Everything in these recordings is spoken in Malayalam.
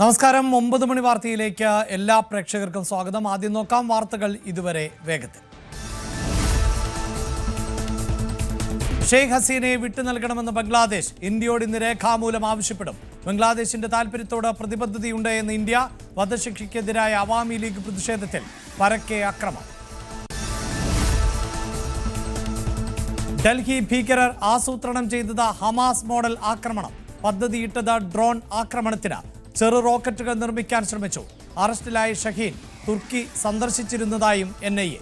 നമസ്കാരം. 9 മണി വാർത്തയിലേക്ക് എല്ലാ പ്രേക്ഷകർക്കും സ്വാഗതം. ആദ്യം നോക്കാം വാർത്തകൾ ഇതുവരെ വേഗത്തിൽ. ഷെയ്ഖ് ഹസീനയെ വിട്ടു നൽകണമെന്ന് ബംഗ്ലാദേശ് ഇന്ത്യയോട് ഇന്ന് രേഖാമൂലം ആവശ്യപ്പെടും. ബംഗ്ലാദേശിന്റെ താൽപര്യത്തോട് പ്രതിബദ്ധതയുണ്ട് എന്ന് ഇന്ത്യ. വധശിക്ഷയ്ക്കെതിരായ അവാമി ലീഗ് പ്രതിഷേധത്തിൽ പരക്കെ അക്രമം. ഡൽഹി ഭീകരർ ആസൂത്രണം ചെയ്തത് ഹമാസ് മോഡൽ ആക്രമണം. പദ്ധതിയിട്ടത് ഡ്രോൺ ആക്രമണത്തിന്. ചെറു റോക്കറ്റുകൾ നിർമ്മിക്കാൻ ശ്രമിച്ചു. അറസ്റ്റിലായ ഷഹീൻ തുർക്കി സന്ദർശിച്ചിരുന്നതായും NIA.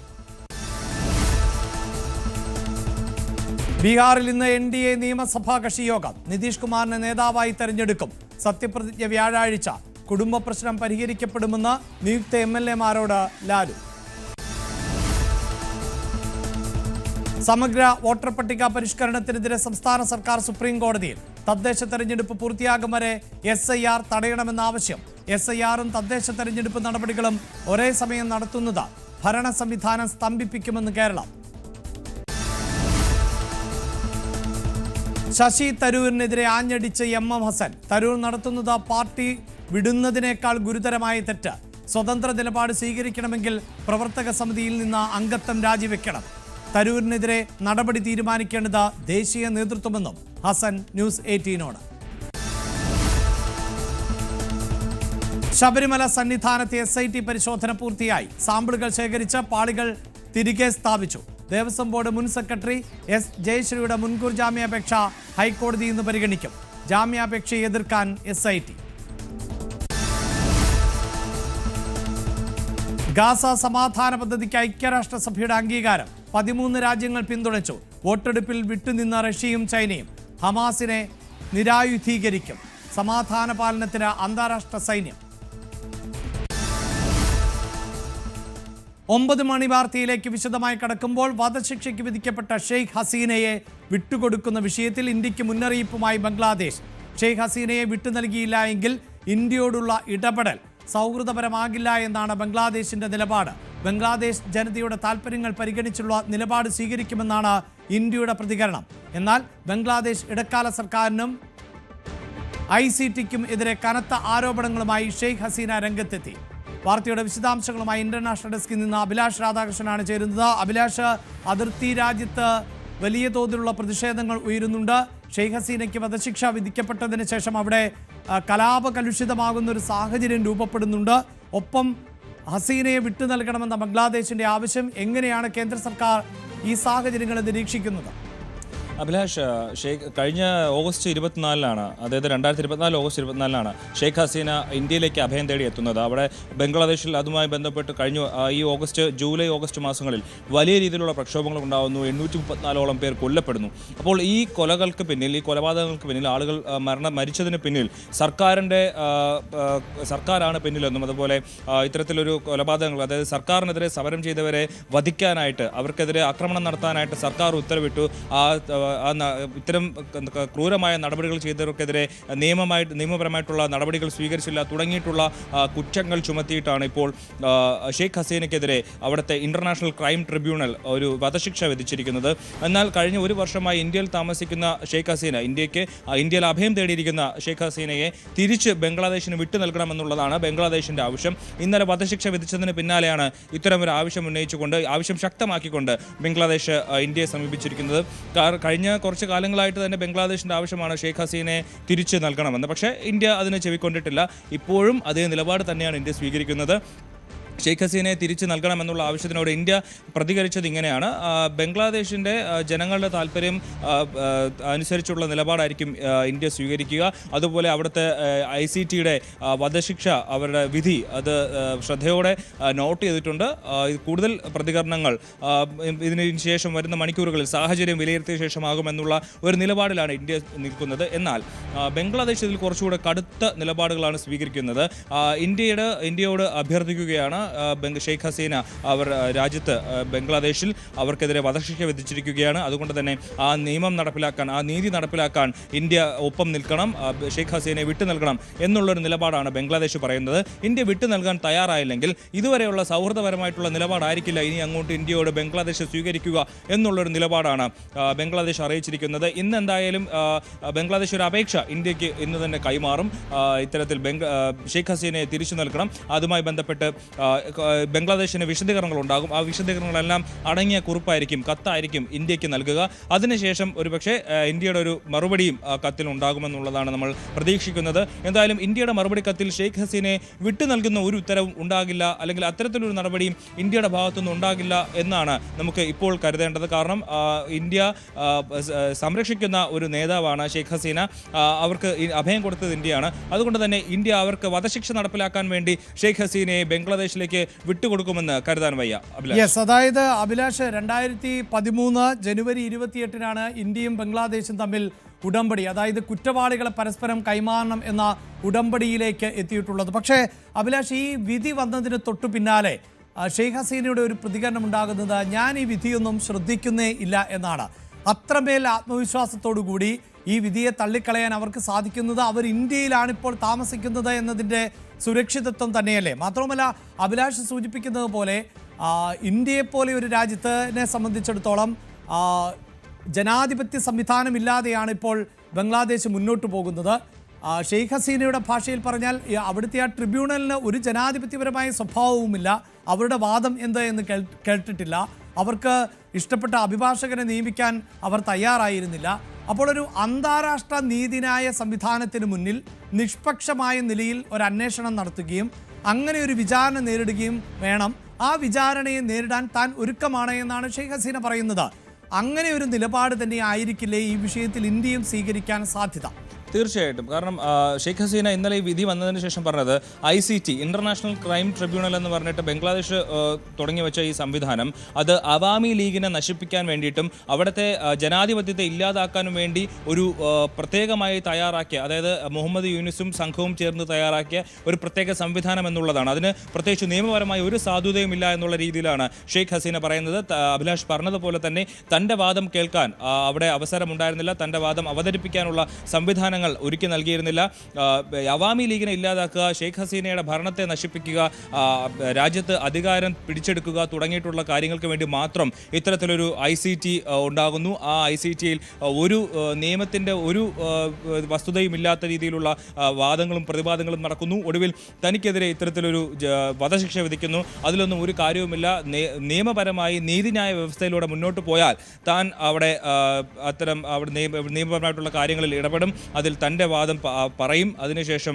ബീഹാറിൽ ഇന്ന് NDA നിയമസഭാ കക്ഷിയോഗം. നിതീഷ് കുമാറിനെ നേതാവായി തെരഞ്ഞെടുക്കും. സത്യപ്രതിജ്ഞ വ്യാഴാഴ്ച. കുടുംബ പ്രശ്നം പരിഹരിക്കപ്പെടുമെന്ന് നിയുക്ത MLA മാരോട് ലാലു. സമഗ്ര വോട്ടർ പട്ടിക പരിഷ്കരണത്തിനെതിരെ സംസ്ഥാന സർക്കാർ സുപ്രീം കോടതിയിൽ. തദ്ദേശ തെരഞ്ഞെടുപ്പ് പൂർത്തിയാകും വരെ SIR തടയണമെന്ന ആവശ്യം. SIR-ഉം തദ്ദേശ തെരഞ്ഞെടുപ്പ് നടപടികളും ഒരേ സമയം നടത്തുന്നത് ഭരണ സംവിധാനം സ്തംഭിപ്പിക്കുമെന്ന് കേരളം. ശശി തരൂരിനെതിരെ ആഞ്ഞടിച്ച് MM ഹസൻ. തരൂർ നടത്തുന്നത് പാർട്ടി വിടുന്നതിനേക്കാൾ ഗുരുതരമായ തെറ്റ്. സ്വതന്ത്ര നിലപാട് സ്വീകരിക്കണമെങ്കിൽ പ്രവർത്തക സമിതിയിൽ നിന്ന് അംഗത്വം രാജിവെക്കണം. തരൂരിനെതിരെ നടപടി തീരുമാനിക്കേണ്ടത് ദേശീയ നേതൃത്വമെന്നും ഹസൻ ന്യൂസ് 18നോട്. ശബരിമല സന്നിധാനത്തെ SIT പരിശോധന പൂർത്തിയായി. സാമ്പിളുകൾ ശേഖരിച്ച് പാളികൾ തിരികെ സ്ഥാപിച്ചു. ദേവസ്വം ബോർഡ് മുൻ സെക്രട്ടറി S ജയശ്രീയുടെ മുൻകൂർ ജാമ്യാപേക്ഷ ഹൈക്കോടതി ഇന്ന് പരിഗണിക്കും. ജാമ്യാപേക്ഷയെ എതിർക്കാൻ SIT. ഗാസ സമാധാന പദ്ധതിക്ക് ഐക്യരാഷ്ട്രസഭയുടെ അംഗീകാരം. 13 രാജ്യങ്ങൾ പിന്തുണച്ചു. വോട്ടെടുപ്പിൽ വിട്ടുനിന്ന റഷ്യയും ചൈനയും. ഹമാസിനെ നിരായുധീകരിക്കും. സമാധാന പാലനത്തിന് അന്താരാഷ്ട്ര സൈന്യം. 9 മണി വാർത്തയിലേക്ക് വിശദമായി കടക്കുമ്പോൾ, വധശിക്ഷയ്ക്ക് വിധിക്കപ്പെട്ട ഷെയ്ഖ് ഹസീനയെ വിട്ടുകൊടുക്കുന്ന വിഷയത്തിൽ ഇന്ത്യക്ക് മുന്നറിയിപ്പുമായി ബംഗ്ലാദേശ്. ഷെയ്ഖ് ഹസീനയെ വിട്ടു നൽകിയില്ല എങ്കിൽ ഇന്ത്യയോടുള്ള ഇടപെടൽ സൗഹൃദപരമാകില്ല എന്നാണ് ബംഗ്ലാദേശിന്റെ നിലപാട്. ബംഗ്ലാദേശ് ജനതയുടെ താൽപ്പര്യങ്ങൾ പരിഗണിച്ചുള്ള നിലപാട് സ്വീകരിക്കുമെന്നാണ് ഇന്ത്യയുടെ പ്രതികരണം. എന്നാൽ ബംഗ്ലാദേശ് ഇടക്കാല സർക്കാരിനും ICTക്കും എതിരെ കനത്ത ആരോപണങ്ങളുമായി ഷെയ്ഖ് ഹസീന രംഗത്തെത്തി. വാർത്തയുടെ വിശദാംശങ്ങളുമായി ഇന്റർനാഷണൽ ഡെസ്കിൽ നിന്ന് അഭിലാഷ് രാധാകൃഷ്ണനാണ് ചേരുന്നത്. അഭിലാഷ്, അതിർത്തി രാജ്യത്ത് വലിയ തോതിലുള്ള പ്രതിഷേധങ്ങൾ ഉയരുന്നുണ്ട്. ഷെയ്ഖ് ഹസീനയ്ക്ക് വധശിക്ഷ വിധിക്കപ്പെട്ടതിന് ശേഷം അവിടെ കലാപകലുഷിതമാകുന്ന ഒരു സാഹചര്യം രൂപപ്പെടുന്നുണ്ട്. ഒപ്പം ഹസീനയെ വിട്ടു നൽകണമെന്ന ബംഗ്ലാദേശിന്റെ ആവശ്യം. എങ്ങനെയാണ് കേന്ദ്ര സർക്കാർ ഈ സാഹചര്യങ്ങളെ നിരീക്ഷിക്കുന്നത്? അഭിലാഷ്, കഴിഞ്ഞ ഓഗസ്റ്റ് 24-ലാണ്, അതായത് 2024 ഓഗസ്റ്റ് 24-ലാണ് ഷെയ്ഖ് ഹസീന ഇന്ത്യയിലേക്ക് അഭയം തേടി എത്തുന്നത്. അവിടെ ബംഗ്ലാദേശിൽ അതുമായി ബന്ധപ്പെട്ട് കഴിഞ്ഞ ഈ ജൂലൈ ഓഗസ്റ്റ് മാസങ്ങളിൽ വലിയ രീതിയിലുള്ള പ്രക്ഷോഭങ്ങൾ ഉണ്ടാകുന്നു. 834ഓളം പേർ കൊല്ലപ്പെടുന്നു. അപ്പോൾ ഈ കൊലകൾക്ക് പിന്നിൽ, ഈ കൊലപാതകങ്ങൾക്ക് പിന്നിൽ, ആളുകൾ മരിച്ചതിന് പിന്നിൽ സർക്കാരാണ് പിന്നിലെന്നും, അതുപോലെ ഇത്തരത്തിലൊരു കൊലപാതകങ്ങൾ, അതായത് സർക്കാരിനെതിരെ സമരം ചെയ്തവരെ വധിക്കാനായിട്ട്, അവർക്കെതിരെ ആക്രമണം നടത്താനായിട്ട് സർക്കാർ ഉത്തരവിട്ടു. ഇത്തരം ക്രൂരമായ നടപടികൾ ചെയ്തവർക്കെതിരെ നിയമപരമായിട്ടുള്ള നടപടികൾ സ്വീകരിച്ചില്ല തുടങ്ങിയിട്ടുള്ള കുറ്റങ്ങൾ ചുമത്തിയിട്ടാണ് ഇപ്പോൾ ഷെയ്ഖ് ഹസീനയ്ക്കെതിരെ അവിടുത്തെ ഇന്റർനാഷണൽ ക്രൈം ട്രിബ്യൂണൽ ഒരു വധശിക്ഷ വിധിച്ചിരിക്കുന്നത്. എന്നാൽ കഴിഞ്ഞ ഒരു വർഷമായി ഇന്ത്യയിൽ താമസിക്കുന്ന ഷെയ്ഖ് ഹസീന, ഇന്ത്യയിൽ അഭയം തേടിയിരിക്കുന്ന ഷെയ്ഖ് ഹസീനയെ തിരിച്ച് ബംഗ്ലാദേശിന് വിട്ടു നൽകണമെന്നുള്ളതാണ് ബംഗ്ലാദേശിന്റെ ആവശ്യം. ഇന്നലെ വധശിക്ഷ വിധിച്ചതിന് പിന്നാലെയാണ് ഇത്തരമൊരു ആവശ്യം ഉന്നയിച്ചുകൊണ്ട്, ആവശ്യം ശക്തമാക്കിക്കൊണ്ട് ബംഗ്ലാദേശ് ഇന്ത്യയെ സമീപിച്ചിരിക്കുന്നത്. കഴിഞ്ഞ കുറച്ച് കാലങ്ങളായിട്ട് തന്നെ ബംഗ്ലാദേശിന്റെ ആവശ്യമാണ് ഷെയ്ഖ് ഹസീനയെ തിരിച്ചു നൽകണമെന്ന്. പക്ഷേ ഇന്ത്യ അതിനെ ചെവിക്കൊണ്ടിട്ടില്ല. ഇപ്പോഴും അതേ നിലപാട് തന്നെയാണ് ഇന്ത്യ സ്വീകരിക്കുന്നത്. ഷെയ്ഖ് ഹസീനയെ തിരിച്ചു നൽകണമെന്നുള്ള ആവശ്യത്തിനോട് ഇന്ത്യ പ്രതികരിച്ചത് ഇങ്ങനെയാണ്: ബംഗ്ലാദേശിൻ്റെ ജനങ്ങളുടെ താല്പര്യം അനുസരിച്ചുള്ള നിലപാടായിരിക്കും ഇന്ത്യ സ്വീകരിക്കുക. അതുപോലെ അവിടുത്തെ ICTയുടെ വധശിക്ഷ, അവരുടെ വിധി, അത് ശ്രദ്ധയോടെ നോട്ട് ചെയ്തിട്ടുണ്ട്. കൂടുതൽ പ്രതികരണങ്ങൾ ഇതിന് ശേഷം വരുന്ന മണിക്കൂറുകളിൽ സാഹചര്യം വിലയിരുത്തിയ ശേഷമാകുമെന്നുള്ള ഒരു നിലപാടിലാണ് ഇന്ത്യ നിൽക്കുന്നത്. എന്നാൽ ബംഗ്ലാദേശ് ഇതിൽ കുറച്ചുകൂടെ കടുത്ത നിലപാടുകളാണ് സ്വീകരിക്കുന്നത്. ഇന്ത്യയോട് അഭ്യർത്ഥിക്കുകയാണ് ഷെയ്ഖ് ഹസീന അവർ രാജ്യത്ത് ബംഗ്ലാദേശിൽ അവർക്കെതിരെ വധശിക്ഷ വിധിച്ചിരിക്കുകയാണ്. അതുകൊണ്ട് തന്നെ ആ നിയമം നടപ്പിലാക്കാൻ, ആ നീതി നടപ്പിലാക്കാൻ ഇന്ത്യ ഒപ്പം നിൽക്കണം, ഷെയ്ഖ് ഹസീനയെ വിട്ടു നൽകണം എന്നുള്ളൊരു നിലപാടാണ് ബംഗ്ലാദേശ് പറയുന്നത്. ഇന്ത്യ വിട്ടു നൽകാൻ തയ്യാറായില്ലെങ്കിൽ ഇതുവരെയുള്ള സൗഹൃദപരമായിട്ടുള്ള നിലപാടായിരിക്കില്ല ഇനി അങ്ങോട്ട് ഇന്ത്യയോട് ബംഗ്ലാദേശ് സ്വീകരിക്കുക എന്നുള്ളൊരു നിലപാടാണ് ബംഗ്ലാദേശ് അറിയിച്ചിരിക്കുന്നത്. ഇന്ന് എന്തായാലും ബംഗ്ലാദേശ് ഒരു അപേക്ഷ ഇന്ത്യക്ക് ഇന്ന് തന്നെ കൈമാറും. ഇത്തരത്തിൽ ഷെയ്ഖ് ഹസീനയെ തിരിച്ചു നൽകണം. അതുമായി ബന്ധപ്പെട്ട് ബംഗ്ലാദേശിന് വിശദീകരണങ്ങൾ ഉണ്ടാകും. ആ വിശദീകരണങ്ങളെല്ലാം അടങ്ങിയ കുറിപ്പായിരിക്കും, കത്തായിരിക്കും ഇന്ത്യക്ക് നൽകുക. അതിനുശേഷം ഒരുപക്ഷെ ഇന്ത്യയുടെ ഒരു മറുപടിയും കത്തിൽ ഉണ്ടാകുമെന്നുള്ളതാണ് നമ്മൾ പ്രതീക്ഷിക്കുന്നത്. എന്തായാലും ഇന്ത്യയുടെ മറുപടി കത്തിൽ ഷെയ്ഖ് ഹസീനയെ വിട്ടു നൽകുന്ന ഒരു ഉത്തരവും ഉണ്ടാകില്ല, അല്ലെങ്കിൽ അത്തരത്തിലൊരു നടപടിയും ഇന്ത്യയുടെ ഭാഗത്തുനിന്ന് ഉണ്ടാകില്ല എന്നാണ് നമുക്ക് ഇപ്പോൾ കരുതേണ്ടത്. കാരണം ഇന്ത്യ സംരക്ഷിക്കുന്ന ഒരു നേതാവാണ് ഷെയ്ഖ് ഹസീന. അവർക്ക് അഭയം കൊടുത്തത് ഇന്ത്യയാണ്. അതുകൊണ്ട് തന്നെ ഇന്ത്യ അവർക്ക് വധശിക്ഷ നടപ്പിലാക്കാൻ വേണ്ടി ഷെയ്ഖ് ഹസീനയെ ബംഗ്ലാദേശിലേക്ക് വിട്ടുകൊടുക്കുമെന്ന് കരുതാൻ വയ്യ. യെസ്, അതായത് അഭിലാഷ് 2013 ജനുവരി 28 ഇന്ത്യയും ബംഗ്ലാദേശും തമ്മിൽ ഉടമ്പടി, അതായത് കുറ്റവാളികളെ പരസ്പരം കൈമാറണം എന്ന ഉടമ്പടിയിലേക്ക് എത്തിയിട്ടുള്ളത്. പക്ഷേ അഭിലാഷ്, ഈ വിധി വന്നതിന് തൊട്ടു പിന്നാലെ ഷെയ്ഖ് ഹസീനയുടെ ഒരു പ്രതികരണം ഉണ്ടാകുന്നത് ഞാൻ ഈ വിധിയൊന്നും ശ്രദ്ധിക്കുന്നേ ഇല്ല എന്നാണ്. അത്രമേൽ ആത്മവിശ്വാസത്തോടു കൂടി ഈ വിധിയെ തള്ളിക്കളയാൻ അവർക്ക് സാധിക്കുന്നത് അവർ ഇന്ത്യയിലാണ് ഇപ്പോൾ താമസിക്കുന്നത് എന്നതിൻ്റെ സുരക്ഷിതത്വം തന്നെയല്ലേ? മാത്രവുമല്ല, അഭിലാഷ് സൂചിപ്പിക്കുന്നത് പോലെ ഇന്ത്യയെപ്പോലെ ഒരു രാജ്യത്തിനെ സംബന്ധിച്ചിടത്തോളം ജനാധിപത്യ സംവിധാനമില്ലാതെയാണ് ഇപ്പോൾ ബംഗ്ലാദേശ് മുന്നോട്ട് പോകുന്നത്. ഷെയ്ഖ് ഹസീനയുടെ ഭാഷയിൽ പറഞ്ഞാൽ അവിടുത്തെ ആ ട്രിബ്യൂണലിന് ഒരു ജനാധിപത്യപരമായ സ്വഭാവവുമില്ല. അവരുടെ വാദം എന്ത് എന്ന് കേട്ടിട്ടില്ല. അവർക്ക് ഇഷ്ടപ്പെട്ട അഭിഭാഷകനെ നിയമിക്കാൻ അവർ തയ്യാറായിരുന്നില്ല. അപ്പോൾ ഒരു അന്താരാഷ്ട്ര നീതിന്യായ സംവിധാനത്തിന് മുന്നിൽ നിഷ്പക്ഷമായ നിലയിൽ ഒരു അന്വേഷണം നടത്തുകയും അങ്ങനെ ഒരു വിചാരണ നേരിടുകയും വേണം. ആ വിചാരണയെ നേരിടാൻ താൻ ഒരുക്കമാണ് എന്നാണ് ഷെയ്ഖ് ഹസീന പറയുന്നത്. അങ്ങനെ ഒരു നിലപാട് തന്നെ ആയിരിക്കില്ലേ ഈ വിഷയത്തിൽ ഇന്ത്യയും സ്വീകരിക്കാൻ സാധ്യത? തീർച്ചയായിട്ടും. കാരണം ഷെയ്ഖ് ഹസീന ഇന്നലെ ഈ വിധി വന്നതിന് ശേഷം പറഞ്ഞത് ICT, ഇന്റർനാഷണൽ ക്രൈം ട്രിബ്യൂണൽ എന്ന് പറഞ്ഞിട്ട് ബംഗ്ലാദേശ് തുടങ്ങി വെച്ച ഈ സംവിധാനം അത് അവാമി ലീഗിനെ നശിപ്പിക്കാൻ വേണ്ടിയിട്ടും അവിടുത്തെ ജനാധിപത്യത്തെ ഇല്ലാതാക്കാനും വേണ്ടി ഒരു പ്രത്യേകമായി തയ്യാറാക്കിയ, അതായത് മുഹമ്മദ് യൂനിസും സംഘവും ചേർന്ന് തയ്യാറാക്കിയ ഒരു പ്രത്യേക സംവിധാനം എന്നുള്ളതാണ്. അതിന് പ്രത്യേകിച്ച് നിയമപരമായി ഒരു സാധുതയും ഇല്ല എന്നുള്ള രീതിയിലാണ് ഷെയ്ഖ് ഹസീന പറയുന്നത്. അഭിലാഷ് പറഞ്ഞതുപോലെ തന്നെ തൻ്റെ വാദം കേൾക്കാൻ അവിടെ അവസരമുണ്ടായിരുന്നില്ല, തൻ്റെ വാദം അവതരിപ്പിക്കാനുള്ള സംവിധാനം ഒരുക്കി നൽകിയിരുന്നില്ല. അവാമി ലീഗിനെ ഇല്ലാതാക്കുക, ഷെയ്ഖ് ഹസീനയുടെ ഭരണത്തെ നശിപ്പിക്കുക, രാജ്യത്ത് അധികാരം പിടിച്ചെടുക്കുക തുടങ്ങിയിട്ടുള്ള കാര്യങ്ങൾക്ക് വേണ്ടി മാത്രം ഇത്തരത്തിലൊരു ICT ഉണ്ടാകുന്നു. ആ ICTയിൽ ഒരു നിയമത്തിൻ്റെ ഒരു വസ്തുതയും ഇല്ലാത്ത രീതിയിലുള്ള വാദങ്ങളും പ്രതിവാദങ്ങളും നടക്കുന്നു. ഒടുവിൽ തനിക്കെതിരെ ഇത്തരത്തിലൊരു വധശിക്ഷ വിധിക്കുന്നു. അതിലൊന്നും ഒരു കാര്യവുമില്ല. നിയമപരമായി നീതിന്യായ വ്യവസ്ഥയിലൂടെ മുന്നോട്ട് പോയാൽ താൻ അവിടെ അത്തരം അവിടെ നിയമപരമായിട്ടുള്ള കാര്യങ്ങളിൽ ഇടപെടും, അതിൽ തൻ്റെ വാദം പറയും. അതിനുശേഷം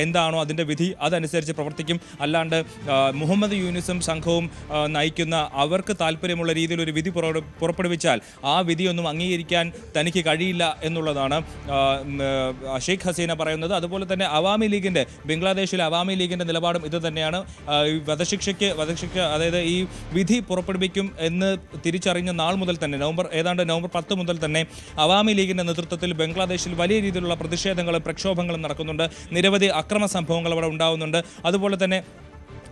എന്താണോ അതിൻ്റെ വിധി അതനുസരിച്ച് പ്രവർത്തിക്കും. അല്ലാണ്ട് മുഹമ്മദ് യൂനിസും സംഘവും നയിക്കുന്ന അവർക്ക് താല്പര്യമുള്ള രീതിയിൽ ഒരു വിധി പുറപ്പെടുവിച്ചാൽ ആ വിധിയൊന്നും അംഗീകരിക്കാൻ തനിക്ക് കഴിയില്ല എന്നുള്ളതാണ് ഷെയ്ഖ് ഹസീന പറയുന്നത്. അതുപോലെ തന്നെ അവാമി ലീഗിൻ്റെ, ബംഗ്ലാദേശിലെ അവാമി ലീഗിൻ്റെ നിലപാടും ഇത് തന്നെയാണ്. വധശിക്ഷ അതായത് ഈ വിധി പുറപ്പെടുവിക്കും എന്ന് തിരിച്ചറിഞ്ഞ നാൾ മുതൽ തന്നെ ഏതാണ്ട് നവംബർ 10 മുതൽ തന്നെ അവാമി ലീഗിൻ്റെ നേതൃത്വത്തിൽ ബംഗ്ലാദേശിൽ വലിയ രീതിയിലുള്ള പ്രതിഷേധങ്ങളും പ്രക്ഷോഭങ്ങളും നടക്കുന്നുണ്ട്. നിരവധി അക്രമ സംഭവങ്ങൾ അവിടെ ഉണ്ടാവുന്നുണ്ട്. അതുപോലെ തന്നെ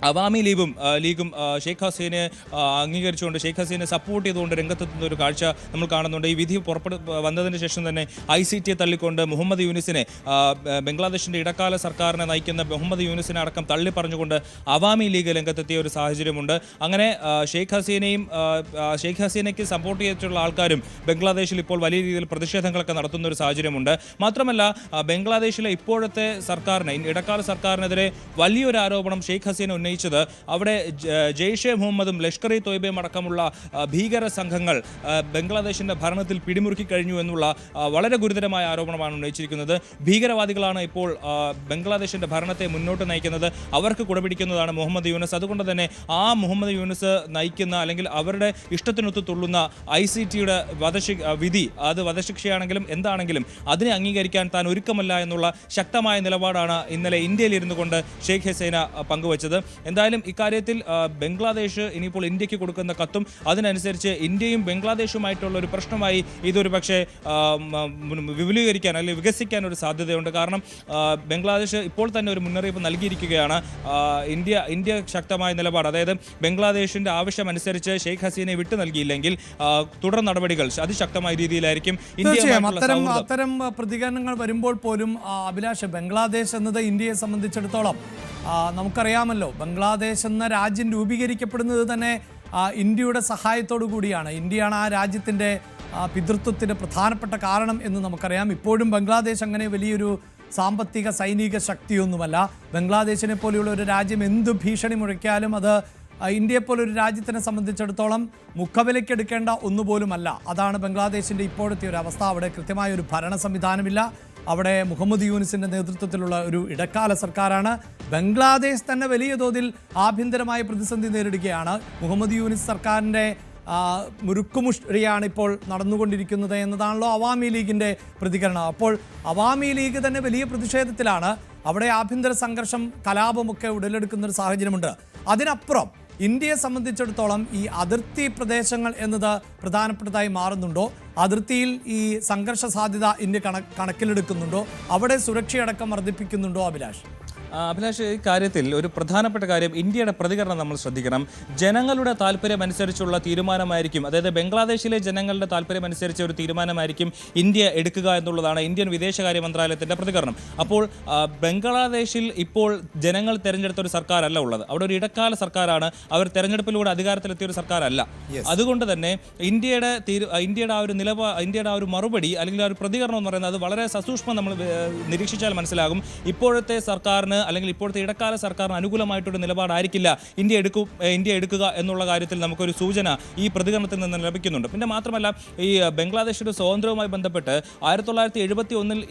അവാമി ലീഗും ഷെയ്ഖ് ഹസീനെ അംഗീകരിച്ചുകൊണ്ട്, ഷെയ്ഖ് ഹസീനെ സപ്പോർട്ട് ചെയ്തുകൊണ്ട് രംഗത്തെത്തുന്ന ഒരു കാഴ്ച നമ്മൾ കാണുന്നുണ്ട്. ഈ വിധി വന്നതിന് ശേഷം തന്നെ ICTയെ തള്ളിക്കൊണ്ട് മുഹമ്മദ് യൂനിസിനെ, ബംഗ്ലാദേശിൻ്റെ ഇടക്കാല സർക്കാരിനെ നയിക്കുന്ന മുഹമ്മദ് യൂനിസിനെ അടക്കം തള്ളി പറഞ്ഞുകൊണ്ട് അവാമി ലീഗ് രംഗത്തെത്തിയ ഒരു സാഹചര്യമുണ്ട്. അങ്ങനെ ഷെയ്ഖ് ഹസീനയ്ക്ക് സപ്പോർട്ട് ചെയ്തിട്ടുള്ള ആൾക്കാരും ബംഗ്ലാദേശിൽ ഇപ്പോൾ വലിയ രീതിയിൽ പ്രതിഷേധങ്ങളൊക്കെ നടത്തുന്ന ഒരു സാഹചര്യമുണ്ട്. മാത്രമല്ല ബംഗ്ലാദേശിലെ ഇപ്പോഴത്തെ സർക്കാരിനെ, ഇടക്കാല സർക്കാരിനെതിരെ വലിയൊരു ആരോപണം ഷെയ്ഖ് ഹസീന ഉന്നയിച്ചത് അവിടെ ജെയ്ഷെ മുഹമ്മദും ലഷ്കർ-ഇ തോയ്ബയും അടക്കമുള്ള ഭീകര സംഘങ്ങൾ ബംഗ്ലാദേശിന്റെ ഭരണത്തിൽ പിടിമുറുക്കി കഴിഞ്ഞു എന്നുള്ള വളരെ ഗുരുതരമായ ആരോപണമാണ് ഉന്നയിച്ചിരിക്കുന്നത്. ഭീകരവാദികളാണ് ഇപ്പോൾ ബംഗ്ലാദേശിന്റെ ഭരണത്തെ മുന്നോട്ട് നയിക്കുന്നത്, അവർക്ക് കുടപിടിക്കുന്നതാണ് മുഹമ്മദ് യൂനിസ്. അതുകൊണ്ട് തന്നെ ആ മുഹമ്മദ് യൂനിസ് നയിക്കുന്ന, അല്ലെങ്കിൽ അവരുടെ ഇഷ്ടത്തിനൊത്ത് തുള്ളുന്ന ICTയുടെ വിധി, അത് വധശിക്ഷയാണെങ്കിലും എന്താണെങ്കിലും അതിനെ അംഗീകരിക്കാൻ താൻ ഒരുക്കമല്ല എന്നുള്ള ശക്തമായ നിലപാടാണ് ഇന്നലെ ഇന്ത്യയിൽ ഇരുന്നു കൊണ്ട് ഷെയ്ഖ് ഹസീന പങ്കുവച്ചത്. എന്തായാലും ഇക്കാര്യത്തിൽ ബംഗ്ലാദേശ് ഇനിയിപ്പോൾ ഇന്ത്യക്ക് കൊടുക്കുന്ന കത്തും അതിനനുസരിച്ച് ഇന്ത്യയും ബംഗ്ലാദേശുമായിട്ടുള്ള ഒരു പ്രശ്നമായി ഇതൊരു പക്ഷേ വിപുലീകരിക്കാൻ അല്ലെങ്കിൽ വികസിക്കാൻ ഒരു സാധ്യതയുണ്ട്. കാരണം ബംഗ്ലാദേശ് ഇപ്പോൾ തന്നെ ഒരു മുന്നറിയിപ്പ് നൽകിയിരിക്കുകയാണ്. ഇന്ത്യ ശക്തമായ നിലപാട്, അതായത് ബംഗ്ലാദേശിന്റെ ആവശ്യമനുസരിച്ച് ഷെയ്ഖ് ഹസീനയെ വിട്ടു നൽകിയില്ലെങ്കിൽ തുടർ നടപടികൾ അതിശക്തമായ രീതിയിലായിരിക്കും. അത്തരം പ്രതികരണങ്ങൾ വരുമ്പോൾ പോലും അഭിലാഷ്, ബംഗ്ലാദേശ് എന്നത് ഇന്ത്യയെ സംബന്ധിച്ചിടത്തോളം നമുക്കറിയാമല്ലോ, ബംഗ്ലാദേശ് എന്ന രാജ്യം രൂപീകരിക്കപ്പെടുന്നത് തന്നെ ഇന്ത്യയുടെ സഹായത്തോടു കൂടിയാണ്. ഇന്ത്യയാണ് ആ രാജ്യത്തിൻ്റെ പിതൃത്വത്തിൻ്റെ പ്രധാനപ്പെട്ട കാരണം എന്ന് നമുക്കറിയാം. ഇപ്പോഴും ബംഗ്ലാദേശ് അങ്ങനെ വലിയൊരു സാമ്പത്തിക സൈനിക ശക്തിയൊന്നുമല്ല. ബംഗ്ലാദേശിനെ പോലെയുള്ള ഒരു രാജ്യം എന്തു ഭീഷണി മുഴക്കിയാലും അത് ഇന്ത്യയെപ്പോലൊരു രാജ്യത്തിനെ സംബന്ധിച്ചിടത്തോളം മുഖവിലയ്ക്കെടുക്കേണ്ട ഒന്നുപോലുമല്ല. അതാണ് ബംഗ്ലാദേശിൻ്റെ ഇപ്പോഴത്തെ ഒരു അവസ്ഥ. അവിടെ കൃത്യമായ ഒരു ഭരണ സംവിധാനമില്ല. അവിടെ മുഹമ്മദ് യൂനിസിൻ്റെ നേതൃത്വത്തിലുള്ള ഒരു ഇടക്കാല സർക്കാരാണ്. ബംഗ്ലാദേശ് തന്നെ വലിയ തോതിൽ ആഭ്യന്തരമായ പ്രതിസന്ധി നേരിടുകയാണ്. മുഹമ്മദ് യൂനിസ് സർക്കാരിൻ്റെ മുറുക്കുമുഷ്ടിയാണ് ഇപ്പോൾ നടന്നുകൊണ്ടിരിക്കുന്നത് എന്നതാണല്ലോ അവാമി ലീഗിൻ്റെ പ്രതികരണം. അപ്പോൾ അവാമി ലീഗ് തന്നെ വലിയ പ്രതിഷേധത്തിലാണ്. അവിടെ ആഭ്യന്തര സംഘർഷം, കലാപമൊക്കെ ഉടലെടുക്കുന്നൊരു സാഹചര്യമുണ്ട്. അതിനപ്പുറം ഇന്ത്യയെ സംബന്ധിച്ചിടത്തോളം ഈ അതിർത്തി പ്രദേശങ്ങൾ എന്നത് പ്രധാനപ്പെട്ടതായി മാറുന്നുണ്ടോ? അതിർത്തിയിൽ ഈ സംഘർഷ സാധ്യത ഇന്ത്യ കണക്കിലെടുക്കുന്നുണ്ടോ? അവിടെ സുരക്ഷയടക്കം വർദ്ധിപ്പിക്കുന്നുണ്ടോ അഭിലാഷ്? അഭിലാഷ്, ഈ കാര്യത്തിൽ ഒരു പ്രധാനപ്പെട്ട കാര്യം ഇന്ത്യയുടെ പ്രതികരണം നമ്മൾ ശ്രദ്ധിക്കണം. ജനങ്ങളുടെ താല്പര്യം അനുസരിച്ചുള്ള തീരുമാനമായിരിക്കും, അതായത് ബംഗ്ലാദേശിലെ ജനങ്ങളുടെ താല്പര്യം അനുസരിച്ച് ഒരു തീരുമാനമായിരിക്കും ഇന്ത്യ എടുക്കുക എന്നുള്ളതാണ് ഇന്ത്യൻ വിദേശകാര്യ മന്ത്രാലയത്തിൻ്റെ പ്രതികരണം. അപ്പോൾ ബംഗ്ലാദേശിൽ ഇപ്പോൾ ജനങ്ങൾ തിരഞ്ഞെടുത്ത ഒരു സർക്കാരല്ല ഉള്ളത്. അവിടെ ഒരു ഇടക്കാല സർക്കാരാണ്. അവർ തെരഞ്ഞെടുപ്പിലൂടെ അധികാരത്തിലെത്തിയ ഒരു സർക്കാരല്ല. അതുകൊണ്ട് തന്നെ ഇന്ത്യയുടെ ആ ഒരു മറുപടി അല്ലെങ്കിൽ ആ ഒരു പ്രതികരണം എന്ന് പറയുന്നത് അത് വളരെ സസൂക്ഷ്മം നമ്മൾ നിരീക്ഷിച്ചാൽ മനസ്സിലാകും. ഇപ്പോഴത്തെ സർക്കാരിന് അല്ലെങ്കിൽ ഇപ്പോഴത്തെ ഇടക്കാല സർക്കാരിന് അനുകൂലമായിട്ടൊരു നിലപാടായിരിക്കില്ല ഇന്ത്യ എടുക്കുക എന്നുള്ള കാര്യത്തിൽ നമുക്കൊരു സൂചന ഈ പ്രതികരണത്തിൽ നിന്ന് ലഭിക്കുന്നുണ്ട്. പിന്നെ മാത്രമല്ല, ഈ ബംഗ്ലാദേശിന്റെ സ്വാതന്ത്ര്യവുമായി ബന്ധപ്പെട്ട് 1971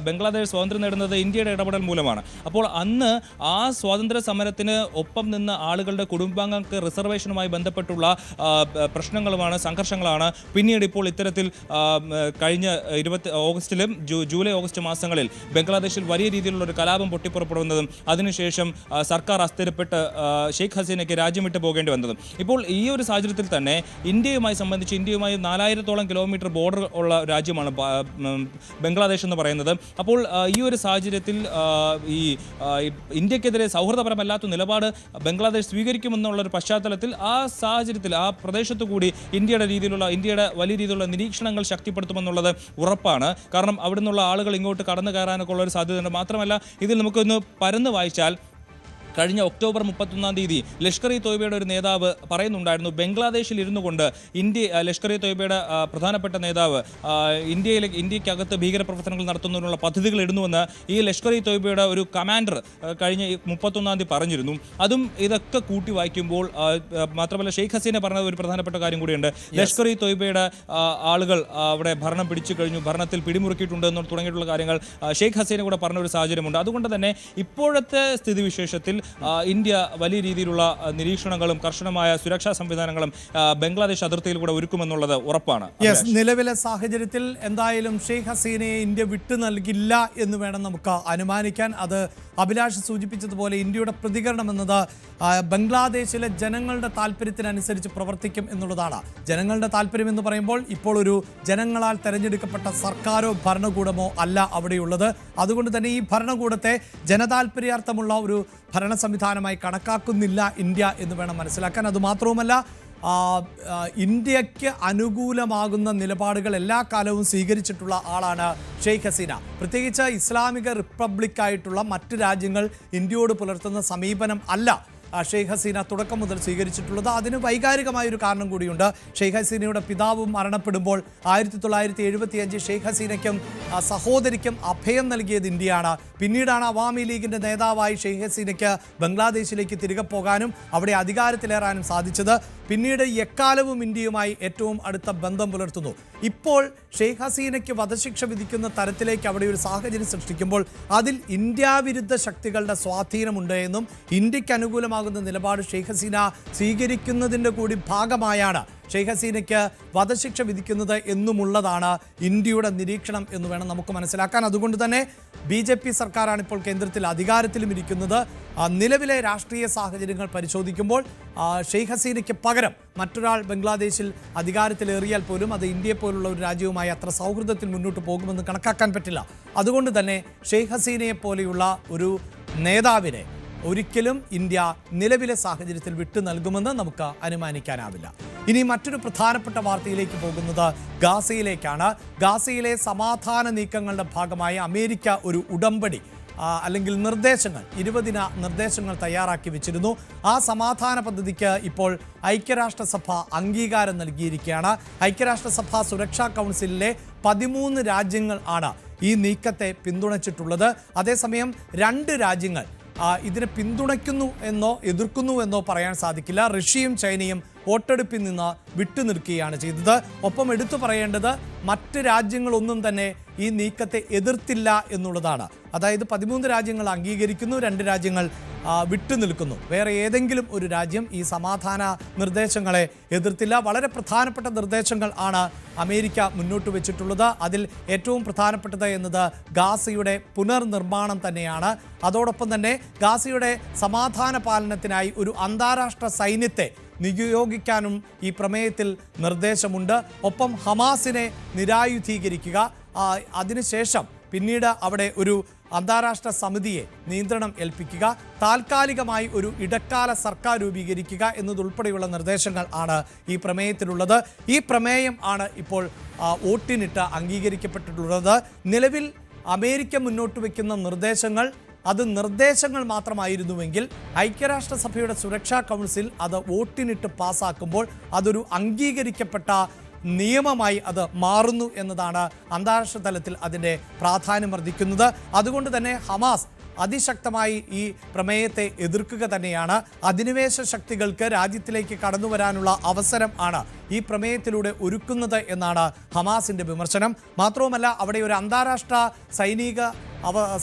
ബംഗ്ലാദേശ് സ്വാതന്ത്ര്യം നേടുന്നത് ഇന്ത്യയുടെ ഇടപെടൽ മൂലമാണ്. അപ്പോൾ അന്ന് ആ സ്വാതന്ത്ര്യ സമരത്തിന് ഒപ്പം നിന്ന് ആളുകളുടെ കുടുംബാംഗങ്ങൾക്ക് റിസർവേഷനുമായി ബന്ധപ്പെട്ടുള്ള പ്രശ്നങ്ങളുമാണ്, സംഘർഷങ്ങളാണ് പിന്നീട് ഇപ്പോൾ ഇത്തരത്തിൽ കഴിഞ്ഞ ഓഗസ്റ്റിലും ജൂലൈ ഓഗസ്റ്റ് മാസങ്ങളിൽ ബംഗ്ലാദേശിൽ വലിയ രീതിയിലുള്ള ഒരു കലാപം പൊട്ടിപ്പുറപ്പെടുന്നതും അതിനുശേഷം സർക്കാർ അസ്ഥിരപ്പെട്ട് ഷെയ്ഖ് ഹസീനയ്ക്ക് രാജ്യം വിട്ടു പോകേണ്ടി വന്നതും. ഇപ്പോൾ ഈ ഒരു സാഹചര്യത്തിൽ തന്നെ ഇന്ത്യയുമായി 4000-ഓളം കിലോമീറ്റർ ബോർഡർ ഉള്ള രാജ്യമാണ് ബംഗ്ലാദേശ് എന്ന് പറയുന്നത്. അപ്പോൾ ഈ ഒരു സാഹചര്യത്തിൽ ഈ ഇന്ത്യക്കെതിരെ സൗഹൃദപരമല്ലാത്ത നിലപാട് ബംഗ്ലാദേശ് സ്വീകരിക്കുമെന്നുള്ളൊരു പശ്ചാത്തലത്തിൽ ആ സാഹചര്യത്തിൽ ആ പ്രദേശത്തു കൂടി ഇന്ത്യയുടെ വലിയ രീതിയിലുള്ള നിരീക്ഷണങ്ങൾ ശക്തിപ്പെടുത്തുമെന്നുള്ളത് ഉറപ്പാണ്. കാരണം അവിടെ നിന്നുള്ള ആളുകൾ ഇങ്ങോട്ട് കടന്നു കയറാനൊക്കെ ഉള്ള ഒരു സാധ്യതയുണ്ട്. മാത്രമല്ല, ഇതിൽ നമുക്കൊന്ന് പരന്ന് വായിച്ചാൽ കഴിഞ്ഞ ഒക്ടോബർ 31 ലഷ്കർ ഇ തോയ്ബയുടെ ഒരു നേതാവ് പറയുന്നുണ്ടായിരുന്നു, ബംഗ്ലാദേശിൽ ഇരുന്നു കൊണ്ട് ലഷ്കർ ഇ തോയ്ബയുടെ പ്രധാനപ്പെട്ട നേതാവ് ഇന്ത്യക്കകത്ത് ഭീകരപ്രവർത്തനങ്ങൾ നടത്തുന്നതിനുള്ള പദ്ധതികൾ ഇടുന്നുവെന്ന് ഈ ലഷ്കർ ഇ തോയ്ബയുടെ ഒരു കമാൻഡർ കഴിഞ്ഞ 31 പറഞ്ഞിരുന്നു. അതും ഇതൊക്കെ കൂട്ടി വായിക്കുമ്പോൾ മാത്രമല്ല, ഷെയ്ഖ് ഹസീന പറഞ്ഞ ഒരു പ്രധാനപ്പെട്ട കാര്യം കൂടിയുണ്ട്. ലഷ്കർ ഇ തോയ്ബയുടെ ആളുകൾ അവിടെ ഭരണം പിടിച്ചു കഴിഞ്ഞു, ഭരണത്തിൽ പിടിമുറുക്കിയിട്ടുണ്ട് എന്ന് തുടങ്ങിയിട്ടുള്ള കാര്യങ്ങൾ ഷെയ്ഖ് ഹസീന കൂടെ പറഞ്ഞ ഒരു സാഹചര്യമുണ്ട്. അതുകൊണ്ട് തന്നെ ഇപ്പോഴത്തെ സ്ഥിതിവിശേഷത്തിൽ ഇന്ത്യ വലിയ രീതിയിലുള്ള നിരീക്ഷണങ്ങളും കർശനമായ സുരക്ഷാ സംവിധാനങ്ങളും ബംഗ്ലാദേശ് അതിർത്തിയിൽ കൂടെ ഒരുക്കുമെന്നുള്ളത് ഉറപ്പാണ്. നിലവിലെ സാഹചര്യത്തിൽ എന്തായാലും ഷെയ്ഖ് ഹസീനയെ ഇന്ത്യ വിട്ടു നൽകില്ല എന്ന് വേണം നമുക്ക് അനുമാനിക്കാൻ. അത് അഭിലാഷ് സൂചിപ്പിച്ചതുപോലെ ഇന്ത്യയുടെ പ്രതികരണം എന്നത് ബംഗ്ലാദേശിലെ ജനങ്ങളുടെ താല്പര്യത്തിനനുസരിച്ച് പ്രവർത്തിക്കും എന്നുള്ളതാണ്. ജനങ്ങളുടെ താല്പര്യം എന്ന് പറയുമ്പോൾ ഇപ്പോൾ ഒരു ജനങ്ങളാൽ തെരഞ്ഞെടുക്കപ്പെട്ട സർക്കാരോ ഭരണകൂടമോ അല്ല അവിടെയുള്ളത്. അതുകൊണ്ട് തന്നെ ഈ ഭരണകൂടത്തെ ജനതാല്പര്യാർത്ഥമുള്ള ഒരു ഭരണ സംവിധാനമായി കണക്കാക്കുന്നില്ല ഇന്ത്യ എന്ന് വേണം മനസ്സിലാക്കാൻ. അതുമാത്രവുമല്ല, ഇന്ത്യക്ക് അനുകൂലമാകുന്ന നിലപാടുകൾ എല്ലാ കാലവും സ്വീകരിച്ചിട്ടുള്ള ആളാണ് ഷെയ്ഖ് ഹസീന. പ്രത്യേകിച്ച് ഇസ്ലാമിക റിപ്പബ്ലിക്കായിട്ടുള്ള മറ്റ് രാജ്യങ്ങൾ ഇന്ത്യയോട് പുലർത്തുന്ന സമീപനം അല്ല ഷെയ്ഖ് ഹസീന തുടക്കം മുതൽ സ്വീകരിച്ചിട്ടുള്ളത്. അതിന് വൈകാരികമായൊരു കാരണം കൂടിയുണ്ട്. ഷെയ്ഖ് ഹസീനയുടെ പിതാവ് മരണപ്പെടുമ്പോൾ 1975 ഷെയ്ഖ് ഹസീനയ്ക്കും സഹോദരിക്കും അഭയം നൽകിയത് ഇന്ത്യയാണ്. പിന്നീടാണ് അവാമി ലീഗിൻ്റെ നേതാവായി ഷെയ്ഖ് ഹസീനയ്ക്ക് ബംഗ്ലാദേശിലേക്ക് തിരികെ പോകാനും അവിടെ അധികാരത്തിലേറാനും സാധിച്ചത്. പിന്നീട് എക്കാലവും ഇന്ത്യയുമായി ഏറ്റവും അടുത്ത ബന്ധം പുലർത്തുന്നു. ഇപ്പോൾ ഷെയ്ഖ് ഹസീനയ്ക്ക് വധശിക്ഷ വിധിക്കുന്ന തരത്തിലേക്ക് അവിടെ ഒരു സാഹചര്യം സൃഷ്ടിക്കുമ്പോൾ അതിൽ ഇന്ത്യാവിരുദ്ധ ശക്തികളുടെ സ്വാധീനമുണ്ട് എന്നും ഇന്ത്യക്ക് അനുകൂലമാകുന്ന അനുകൂലമാകുന്ന നിലപാട് ഷെയ്ഖ് ഹസീന സ്വീകരിക്കുന്നതിൻ്റെ കൂടി ഭാഗമായാണ് ഷെയ്ഖ് ഹസീനയ്ക്ക് വധശിക്ഷ വിധിക്കുന്നത് എന്നുമുള്ളതാണ് ഇന്ത്യയുടെ നിരീക്ഷണം എന്ന് വേണം നമുക്ക് മനസ്സിലാക്കാൻ. അതുകൊണ്ട് തന്നെ BJP സർക്കാരാണ് ഇപ്പോൾ കേന്ദ്രത്തിൽ അധികാരത്തിലും ഇരിക്കുന്നത്. നിലവിലെ രാഷ്ട്രീയ സാഹചര്യങ്ങൾ പരിശോധിക്കുമ്പോൾ ഷെയ്ഖ് ഹസീനയ്ക്ക് പകരം മറ്റൊരാൾ ബംഗ്ലാദേശിൽ അധികാരത്തിലേറിയാൽ പോലും അത് ഇന്ത്യയെ പോലുള്ള ഒരു രാജ്യവുമായി അത്ര സൗഹൃദത്തിൽ മുന്നോട്ട് പോകുമെന്ന് കണക്കാക്കാൻ പറ്റില്ല. അതുകൊണ്ട് തന്നെ ഷെയ്ഖ് ഹസീനയെ പോലെയുള്ള ഒരു നേതാവിനെ ഒരിക്കലും ഇന്ത്യ നിലവിലെ സാഹചര്യത്തിൽ വിട്ടു നൽകുമെന്ന് നമുക്ക് അനുമാനിക്കാനാവില്ല. ഇനി മറ്റൊരു പ്രധാനപ്പെട്ട വാർത്തയിലേക്ക് പോകുന്നത് ഗാസയിലേക്കാണ്. ഗാസയിലെ സമാധാന നീക്കങ്ങളുടെ ഭാഗമായി അമേരിക്ക ഒരു ഉടമ്പടി അല്ലെങ്കിൽ നിർദ്ദേശങ്ങൾ 20 നിർദ്ദേശങ്ങൾ തയ്യാറാക്കി വെച്ചിരുന്നു. ആ സമാധാന പദ്ധതിക്ക് ഇപ്പോൾ ഐക്യരാഷ്ട്രസഭ അംഗീകാരം നൽകിയിരിക്കുകയാണ്. ഐക്യരാഷ്ട്രസഭ സുരക്ഷാ കൗൺസിലിലെ 13 രാജ്യങ്ങൾ ആണ് ഈ നീക്കത്തെ പിന്തുണച്ചിട്ടുള്ളത്. അതേസമയം 2 രാജ്യങ്ങൾ ഇതിനെ പിന്തുണയ്ക്കുന്നു എന്നോ എതിർക്കുന്നു എന്നോ പറയാൻ സാധിക്കില്ല. റഷ്യയും ചൈനയും വോട്ടെടുപ്പിൽ നിന്ന് വിട്ടുനിൽക്കുകയാണ് ചെയ്തത്. ഒപ്പം എടുത്തു പറയേണ്ടത് മറ്റ് രാജ്യങ്ങളൊന്നും തന്നെ ഈ നീക്കത്തെ എതിർത്തില്ല എന്നുള്ളതാണ്. അതായത് 13 രാജ്യങ്ങൾ അംഗീകരിക്കുന്നു, 2 രാജ്യങ്ങൾ വിട്ടുനിൽക്കുന്നു. വേറെ ഏതെങ്കിലും ഒരു രാജ്യം ഈ സമാധാന നിർദ്ദേശങ്ങളെ എതിർത്തില്ല. വളരെ പ്രധാനപ്പെട്ട നിർദ്ദേശങ്ങൾ ആണ് അമേരിക്ക മുന്നോട്ട് വെച്ചിട്ടുള്ളത്. അതിൽ ഏറ്റവും പ്രധാനപ്പെട്ടത് എന്നത് ഗാസയുടെ പുനർനിർമ്മാണം തന്നെയാണ്. അതോടൊപ്പം തന്നെ ഗാസയുടെ സമാധാന പാലനത്തിനായി ഒരു അന്താരാഷ്ട്ര സൈന്യത്തെ നിയോഗിക്കാനും ഈ പ്രമേയത്തിൽ നിർദ്ദേശമുണ്ട്. ഒപ്പം ഹമാസിനെ നിരായുധീകരിക്കുക, അതിനുശേഷം പിന്നീട് അവിടെ ഒരു അന്താരാഷ്ട്ര സമിതിയെ നിയന്ത്രണം ഏൽപ്പിക്കുക, താൽക്കാലികമായി ഒരു ഇടക്കാല സർക്കാർ രൂപീകരിക്കുക എന്നതുൾപ്പെടെയുള്ള നിർദ്ദേശങ്ങൾ ആണ് ഈ പ്രമേയത്തിലുള്ളത്. ഈ പ്രമേയം ആണ് ഇപ്പോൾ വോട്ടിനിട്ട് അംഗീകരിക്കപ്പെട്ടിട്ടുള്ളത്. നിലവിൽ അമേരിക്ക മുന്നോട്ട് വയ്ക്കുന്ന നിർദ്ദേശങ്ങൾ മാത്രമായിരുന്നുവെങ്കിൽ ഐക്യരാഷ്ട്രസഭയുടെ സുരക്ഷാ കൗൺസിൽ അത് വോട്ടിനിട്ട് പാസ്സാക്കുമ്പോൾ അതൊരു അംഗീകരിക്കപ്പെട്ട നിയമമായി അത് മാറുന്നു എന്നതാണ് അന്താരാഷ്ട്ര തലത്തിൽ അതിൻ്റെ പ്രാധാന്യം വർദ്ധിക്കുന്നത്. അതുകൊണ്ട് തന്നെ ഹമാസ് അതിശക്തമായി ഈ പ്രമേയത്തെ എതിർക്കുക തന്നെയാണ്. അധിനിവേശ ശക്തികൾക്ക് രാജ്യത്തിലേക്ക് കടന്നു വരാനുള്ള അവസരം ആണ് ഈ പ്രമേയത്തിലൂടെ ഒരുക്കുന്നത് എന്നാണ് ഹമാസിൻ്റെ വിമർശനം. മാത്രവുമല്ല, അവിടെ ഒരു അന്താരാഷ്ട്ര സൈനിക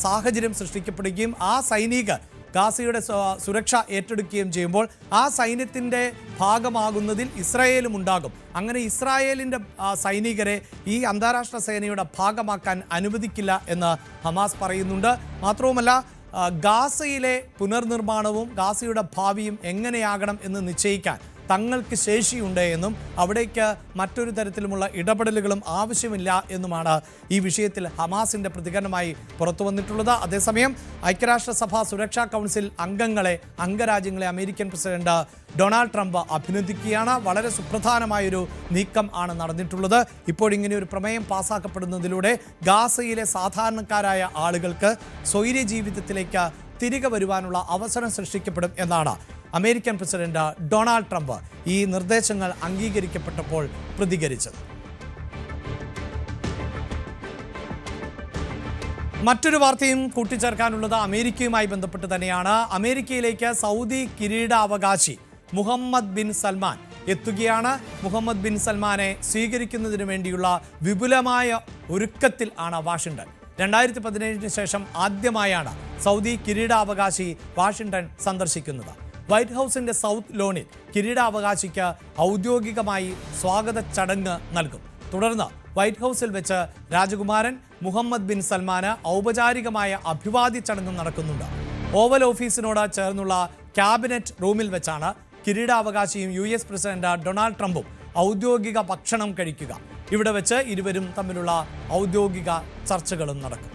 സാഹചര്യം സൃഷ്ടിക്കപ്പെടുകയും ആ സൈനികർ ഗാസയുടെ സുരക്ഷ ഏറ്റെടുക്കുകയും ചെയ്യുമ്പോൾ ആ സൈന്യത്തിൻ്റെ ഭാഗമാകുന്നതിൽ ഇസ്രായേലും ഉണ്ടാകും. അങ്ങനെ ഇസ്രായേലിൻ്റെ സൈനികരെ ഈ അന്താരാഷ്ട്ര സേനയുടെ ഭാഗമാക്കാൻ അനുവദിക്കില്ല എന്ന് ഹമാസ് പറയുന്നുണ്ട്. മാത്രവുമല്ല, ഗാസയിലെ പുനർനിർമ്മാണവും ഗാസയുടെ ഭാവിയും എങ്ങനെയാകണം എന്ന് നിശ്ചയിക്കാൻ തങ്ങൾക്ക് ശേഷിയുണ്ട് എന്നും അവിടേക്ക് മറ്റൊരു തരത്തിലുമുള്ള ഇടപെടലുകളും ആവശ്യമില്ല എന്നുമാണ് ഈ വിഷയത്തിൽ ഹമാസിൻ്റെ പ്രതികരണമായി പുറത്തു വന്നിട്ടുള്ളത്. അതേസമയം ഐക്യരാഷ്ട്രസഭ സുരക്ഷാ കൗൺസിൽ അംഗരാജ്യങ്ങളെ അമേരിക്കൻ പ്രസിഡന്റ് ഡൊണാൾഡ് ട്രംപ് അഭിനന്ദിക്കുകയാണ്. വളരെ സുപ്രധാനമായൊരു നീക്കം ആണ് നടന്നിട്ടുള്ളത്. ഇപ്പോഴിങ്ങനെ ഒരു പ്രമേയം പാസ്സാക്കപ്പെടുന്നതിലൂടെ ഗാസയിലെ സാധാരണക്കാരായ ആളുകൾക്ക് സ്വൈര്യ ജീവിതത്തിലേക്ക് തിരികെ വരുവാനുള്ള അവസരം സൃഷ്ടിക്കപ്പെടും എന്നാണ് അമേരിക്കൻ പ്രസിഡന്റ് ഡൊണാൾഡ് ട്രംപ് ഈ നിർദ്ദേശങ്ങൾ അംഗീകരിക്കപ്പെട്ടപ്പോൾ പ്രതികരിച്ചത്. മറ്റൊരു വാർത്തയും കൂട്ടിച്ചേർക്കാനുള്ളത് അമേരിക്കയുമായി ബന്ധപ്പെട്ട് തന്നെയാണ്. അമേരിക്കയിലേക്ക് സൗദി കിരീടാവകാശി മുഹമ്മദ് ബിൻ സൽമാൻ എത്തുകയാണ്. മുഹമ്മദ് ബിൻ സൽമാനെ സ്വീകരിക്കുന്നതിന് വേണ്ടിയുള്ള വിപുലമായ ഒരുക്കത്തിൽ ആണ് വാഷിംഗ്ടൺ. 2017 ശേഷം ആദ്യമായാണ് സൗദി കിരീടാവകാശി വാഷിംഗ്ടൺ സന്ദർശിക്കുന്നത്. വൈറ്റ് ഹൗസിന്റെ സൗത്ത് ലോണിൽ കിരീടാവകാശിക്ക് ഔദ്യോഗികമായി സ്വാഗത ചടങ്ങ് നൽകും. തുടർന്ന് വൈറ്റ് ഹൗസിൽ വെച്ച് രാജകുമാരൻ മുഹമ്മദ് ബിൻ സൽമാന് ഔപചാരികമായ അഭിവാദ്യ ചടങ്ങ് നടക്കുന്നുണ്ട്. ഓവൽ ഓഫീസിനോട് ചേർന്നുള്ള ക്യാബിനറ്റ് റൂമിൽ വെച്ചാണ് കിരീടാവകാശിയും US പ്രസിഡന്റ് ഡൊണാൾഡ് ട്രംപും ഔദ്യോഗിക ഭക്ഷണം കഴിക്കുക. ഇവിടെ വെച്ച് ഇരുവരും തമ്മിലുള്ള ഔദ്യോഗിക ചർച്ചകളും നടക്കും.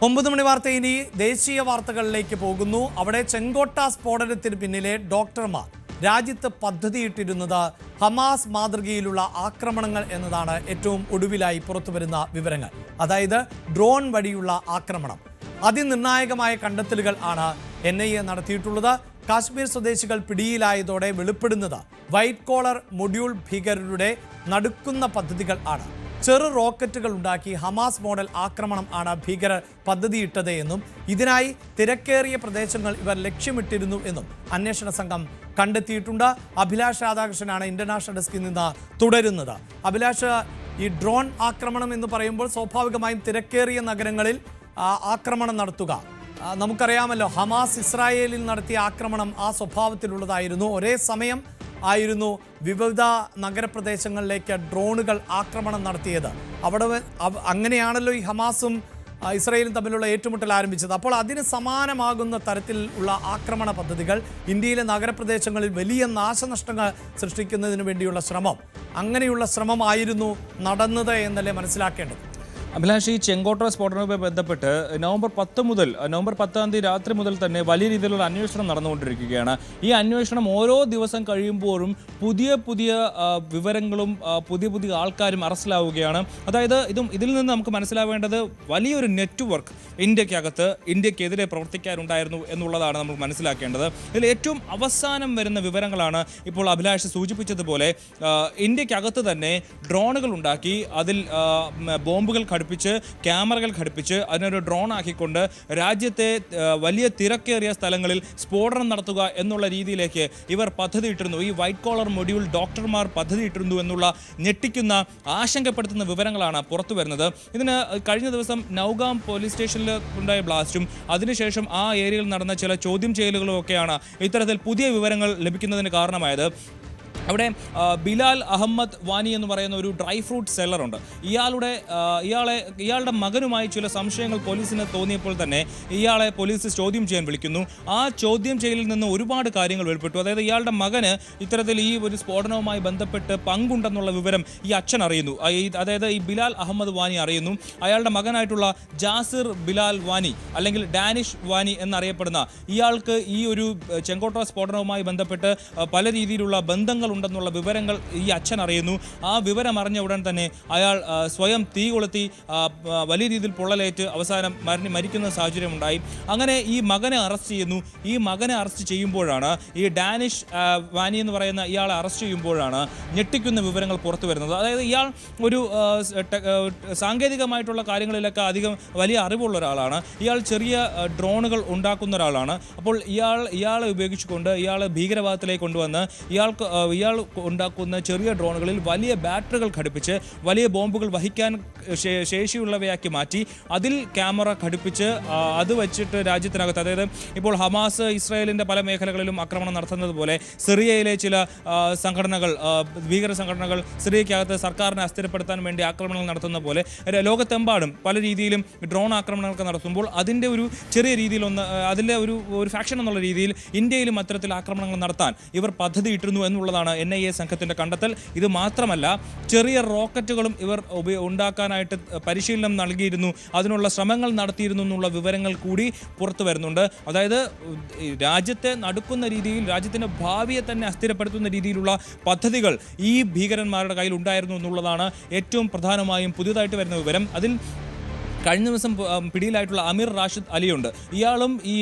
9 മണി വാർത്ത ഇനി ദേശീയ വാർത്തകളിലേക്ക് പോകുന്നു. അവിടെ ചെങ്കോട്ട സ്ഫോടനത്തിന് പിന്നിലെ ഡോക്ടർമാർ രാജ്യത്ത് പദ്ധതിയിട്ടിരുന്നത് ഹമാസ് മാതൃകയിലുള്ള ആക്രമണങ്ങൾ എന്നതാണ് ഏറ്റവും ഒടുവിലായി പുറത്തുവരുന്ന വിവരങ്ങൾ. അതായത് ഡ്രോൺ വഴിയുള്ള ആക്രമണം. അതിനിർണായകമായ കണ്ടെത്തലുകൾ ആണ് NIA നടത്തിയിട്ടുള്ളത്. കാശ്മീർ സ്വദേശികൾ പിടിയിലായതോടെ വെളിപ്പെടുന്നത് വൈറ്റ് കോളർ മൊഡ്യൂൾ ഭീകരരുടെ നടുക്കുന്ന പദ്ധതികൾ ആണ്. ചെറു റോക്കറ്റുകൾ ഉണ്ടാക്കി ഹമാസ് മോഡൽ ആക്രമണം ആണ് ഭീകരർ പദ്ധതിയിട്ടത് എന്നും ഇതിനായി തിരക്കേറിയ പ്രദേശങ്ങൾ ഇവർ ലക്ഷ്യമിട്ടിരുന്നു എന്നും അന്വേഷണ സംഘം കണ്ടെത്തിയിട്ടുണ്ട്. അഭിലാഷ് രാധാകൃഷ്ണനാണ് ഇന്റർനാഷണൽ ഡെസ്കിൽ നിന്ന് തുടരുന്നത്. അഭിലാഷ്, ഈ ഡ്രോൺ ആക്രമണം എന്ന് പറയുമ്പോൾ സ്വാഭാവികമായും തിരക്കേറിയ നഗരങ്ങളിൽ ആക്രമണം നടത്തുക, നമുക്കറിയാമല്ലോ, ഹമാസ് ഇസ്രായേലിൽ നടത്തിയ ആക്രമണം ആ സ്വഭാവത്തിലുള്ളതായിരുന്നു. ഒരേ സമയം ആയിരുന്നു വിവിധ നഗരപ്രദേശങ്ങളിലേക്ക് ഡ്രോണുകൾ ആക്രമണം നടത്തിയത്. അങ്ങനെയാണല്ലോ ഈ ഹമാസും ഇസ്രായേലും തമ്മിലുള്ള ഏറ്റുമുട്ടൽ ആരംഭിച്ചത്. അപ്പോൾ അതിന് സമാനമാകുന്ന തരത്തിൽ ഉള്ള ആക്രമണ പദ്ധതികൾ ഇന്ത്യയിലെ നഗരപ്രദേശങ്ങളിൽ വലിയ നാശനഷ്ടങ്ങൾ സൃഷ്ടിക്കുന്നതിന് വേണ്ടിയുള്ള ശ്രമം, അങ്ങനെയുള്ള ശ്രമമായിരുന്നു നടന്നത് എന്നല്ലേ മനസ്സിലാക്കേണ്ടത്? അഭിലാഷ്, ഈ ചെങ്കോട്ട സ്ഫോടനവുമായി ബന്ധപ്പെട്ട് നവംബർ 10 രാത്രി മുതൽ തന്നെ വലിയ രീതിയിലുള്ള അന്വേഷണം നടന്നുകൊണ്ടിരിക്കുകയാണ്. ഈ അന്വേഷണം ഓരോ ദിവസം കഴിയുമ്പോഴും പുതിയ വിവരങ്ങളും പുതിയ ആൾക്കാരും അറസ്റ്റിലാവുകയാണ്. അതായത് ഇതിൽ നിന്ന് നമുക്ക് മനസ്സിലാവേണ്ടത് വലിയൊരു നെറ്റ്വർക്ക് ഇന്ത്യക്കെതിരെ പ്രവർത്തിക്കാനുണ്ടായിരുന്നു എന്നുള്ളതാണ് നമുക്ക് മനസ്സിലാക്കേണ്ടത്. ഇതിൽ ഏറ്റവും അവസാനം വരുന്ന വിവരങ്ങളാണ് ഇപ്പോൾ അഭിലാഷ് സൂചിപ്പിച്ചതുപോലെ ഇന്ത്യക്കകത്ത് തന്നെ ഡ്രോണുകൾ ഉണ്ടാക്കി, അതിൽ ബോംബുകൾ ഘടിപ്പിച്ച്, ക്യാമറകൾ ഘടിപ്പിച്ച്, അതിനൊരു ഡ്രോൺ ആക്കിക്കൊണ്ട് രാജ്യത്തെ വലിയ തിരക്കേറിയ സ്ഥലങ്ങളിൽ സ്ഫോടനം നടത്തുക എന്നുള്ള രീതിയിലേക്ക് ഇവർ പദ്ധതിയിട്ടിരുന്നു. ഈ വൈറ്റ് കോളർ മൊഡ്യൂൾ ഡോക്ടർമാർ പദ്ധതിയിട്ടിരുന്നു എന്നുള്ള ഞെട്ടിക്കുന്ന, ആശങ്കപ്പെടുത്തുന്ന വിവരങ്ങളാണ് പുറത്തു വരുന്നത്. ഇതിന് കഴിഞ്ഞ ദിവസം നൗഗാം പോലീസ് സ്റ്റേഷനിൽ ഉണ്ടായ ബ്ലാസ്റ്റും അതിനുശേഷം ആ ഏരിയയിൽ നടന്ന ചില ചോദ്യം ചെയ്യലുകളും ഒക്കെയാണ് ഇത്തരത്തിൽ പുതിയ വിവരങ്ങൾ ലഭിക്കുന്നതിന് കാരണമായത്. അവിടെ ബിലാൽ അഹമ്മദ് വാനി എന്ന് പറയുന്ന ഒരു ഡ്രൈ ഫ്രൂട്ട് സെല്ലറുണ്ട്. ഇയാളുടെ മകനുമായി ചില സംശയങ്ങൾ പോലീസിന് തോന്നിയപ്പോൾ തന്നെ ഇയാളെ പോലീസ് ചോദ്യം ചെയ്യാൻ വിളിക്കുന്നു. ആ ചോദ്യം ചെയ്യലിൽ നിന്ന് ഒരുപാട് കാര്യങ്ങൾ വെളിപ്പെട്ടു. അതായത് ഇയാളുടെ മകന് ഇത്തരത്തിൽ ഈ ഒരു സ്ഫോടനവുമായി ബന്ധപ്പെട്ട് പങ്കുണ്ടെന്നുള്ള വിവരം ഈ അച്ഛൻ അറിയുന്നു. അതായത് ഈ ബിലാൽ അഹമ്മദ് വാനി അറിയുന്നു. അയാളുടെ മകനായിട്ടുള്ള ജാസിർ ബിലാൽ വാനി അല്ലെങ്കിൽ ഡാനിഷ് വാനി എന്നറിയപ്പെടുന്ന ഇയാൾക്ക് ഈ ഒരു ചെങ്കോട്ട സ്ഫോടനവുമായി ബന്ധപ്പെട്ട് പല രീതിയിലുള്ള ബന്ധങ്ങൾ ഉണ്ടെന്നുള്ള വിവരങ്ങൾ ഈ അച്ഛൻ അറിയുന്നു. ആ വിവരം അറിഞ്ഞ ഉടൻ തന്നെ അയാൾ സ്വയം തീ കൊളുത്തി വലിയ രീതിയിൽ പൊള്ളലേറ്റ് അവസാനം മരിക്കുന്ന സാഹചര്യം ഉണ്ടായി. അങ്ങനെ ഈ മകനെ അറസ്റ്റ് ചെയ്യുന്നു. ഈ മകനെ അറസ്റ്റ് ചെയ്യുമ്പോഴാണ്, ഈ ഡാനിഷ് വാനി എന്ന് പറയുന്ന ഇയാളെ അറസ്റ്റ് ചെയ്യുമ്പോഴാണ് ഞെട്ടിക്കുന്ന വിവരങ്ങൾ പുറത്തു വരുന്നത്. അതായത് ഇയാൾ ഒരു സാങ്കേതികമായിട്ടുള്ള കാര്യങ്ങളിലൊക്കെ അധികം വലിയ അറിവുള്ള ഒരാളാണ്. ഇയാൾ ചെറിയ ഡ്രോണുകൾ ഉണ്ടാക്കുന്ന ഒരാളാണ്. അപ്പോൾ ഇയാളെ ഉപയോഗിച്ചുകൊണ്ട് ഇയാൾ ഭീകരവാദത്തിലേക്ക് കൊണ്ടുവന്ന് ഇയാൾ ഉണ്ടാക്കുന്ന ചെറിയ ഡ്രോണുകളിൽ വലിയ ബാറ്ററികൾ ഘടിപ്പിച്ച് വലിയ ബോംബുകൾ വഹിക്കാൻ ശേഷിയുള്ളവയാക്കി മാറ്റി അതിൽ ക്യാമറ ഘടിപ്പിച്ച് അത് വെച്ചിട്ട് രാജ്യത്തിനകത്ത്, അതായത് ഇപ്പോൾ ഹമാസ് ഇസ്രായേലിൻ്റെ പല മേഖലകളിലും ആക്രമണം നടത്തുന്നത് പോലെ സിറിയയിലെ ചില സംഘടനകൾ, ഭീകര സംഘടനകൾ സിറിയക്കകത്ത് സർക്കാരിനെ അസ്ഥിരപ്പെടുത്താൻ വേണ്ടി ആക്രമണങ്ങൾ നടത്തുന്ന പോലെ ലോകത്തെമ്പാടും പല രീതിയിലും ഡ്രോൺ ആക്രമണങ്ങളൊക്കെ നടത്തുമ്പോൾ അതിൻ്റെ ഒരു ചെറിയ രീതിയിൽ അതിലെ ഒരു ഫാക്ഷൻ എന്നുള്ള രീതിയിൽ ഇന്ത്യയിലും അത്തരത്തിൽ ആക്രമണങ്ങൾ നടത്താൻ ഇവർ പദ്ധതിയിട്ടിരുന്നു എന്നുള്ളതാണ് NIA സംഘത്തിൻ്റെ കണ്ടെത്തൽ. ഇത് മാത്രമല്ല, ചെറിയ റോക്കറ്റുകളും ഇവർ ഉണ്ടാക്കാനായിട്ട് പരിശീലനം നൽകിയിരുന്നു, അതിനുള്ള ശ്രമങ്ങൾ നടത്തിയിരുന്നു എന്നുള്ള വിവരങ്ങൾ കൂടി പുറത്തു വരുന്നുണ്ട്. അതായത് രാജ്യത്തെ നടുക്കുന്ന രീതിയിൽ, രാജ്യത്തിൻ്റെ ഭാവിയെ തന്നെ അസ്ഥിരപ്പെടുത്തുന്ന രീതിയിലുള്ള പദ്ധതികൾ ഈ ഭീകരന്മാരുടെ കയ്യിൽ ഉണ്ടായിരുന്നു എന്നുള്ളതാണ് ഏറ്റവും പ്രധാനമായും പുതിയതായിട്ട് വരുന്ന വിവരം. അതിൽ കഴിഞ്ഞ ദിവസം പിടിയിലായിട്ടുള്ള അമീർ റാഷിദ് അലിയുണ്ട്. ഇയാളും ഈ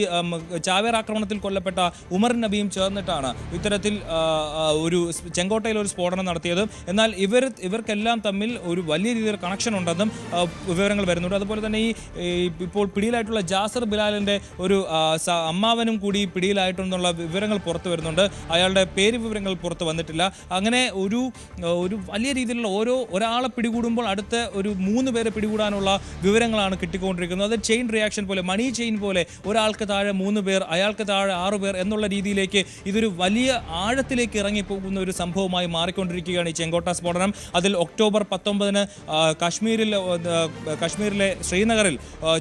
ചാവേർ ആക്രമണത്തിൽ കൊല്ലപ്പെട്ട ഉമർ നബിയും ചേർന്നിട്ടാണ് ഇത്തരത്തിൽ ഒരു ചെങ്കോട്ടയിൽ ഒരു സ്ഫോടനം നടത്തിയത്. എന്നാൽ ഇവർക്കെല്ലാം തമ്മിൽ ഒരു വലിയ രീതിയിൽ കണക്ഷൻ ഉണ്ടെന്നും വിവരങ്ങൾ വരുന്നുണ്ട്. അതുപോലെ തന്നെ ഇപ്പോൾ പിടിയിലായിട്ടുള്ള ജാസിർ ബിലാലിൻ്റെ ഒരു അമ്മാവനും കൂടി പിടിയിലായിട്ടുള്ള വിവരങ്ങൾ പുറത്തു വരുന്നുണ്ട്. അയാളുടെ പേര് വിവരങ്ങൾ പുറത്ത് വന്നിട്ടില്ല. അങ്ങനെ ഒരു വലിയ രീതിയിലുള്ള ഒരാളെ പിടികൂടുമ്പോൾ അടുത്ത ഒരു 3 പേരെ പിടികൂടാനുള്ള വിവരങ്ങളാണ് കിട്ടിക്കൊണ്ടിരിക്കുന്നത്. അത് ചെയിൻ റിയാക്ഷൻ പോലെ, മണി ചെയിൻ പോലെ, ഒരാൾക്ക് താഴെ 3 പേർ, അയാൾക്ക് താഴെ 6 പേർ എന്നുള്ള രീതിയിലേക്ക് ഇതൊരു വലിയ ആഴത്തിലേക്ക് ഇറങ്ങിപ്പോകുന്ന ഒരു സംഭവമായി മാറിക്കൊണ്ടിരിക്കുകയാണ് ഈ ചെങ്കോട്ട സ്ഫോടനം. അതിൽ ഒക്ടോബർ 19 കാശ്മീരിലെ ശ്രീനഗറിൽ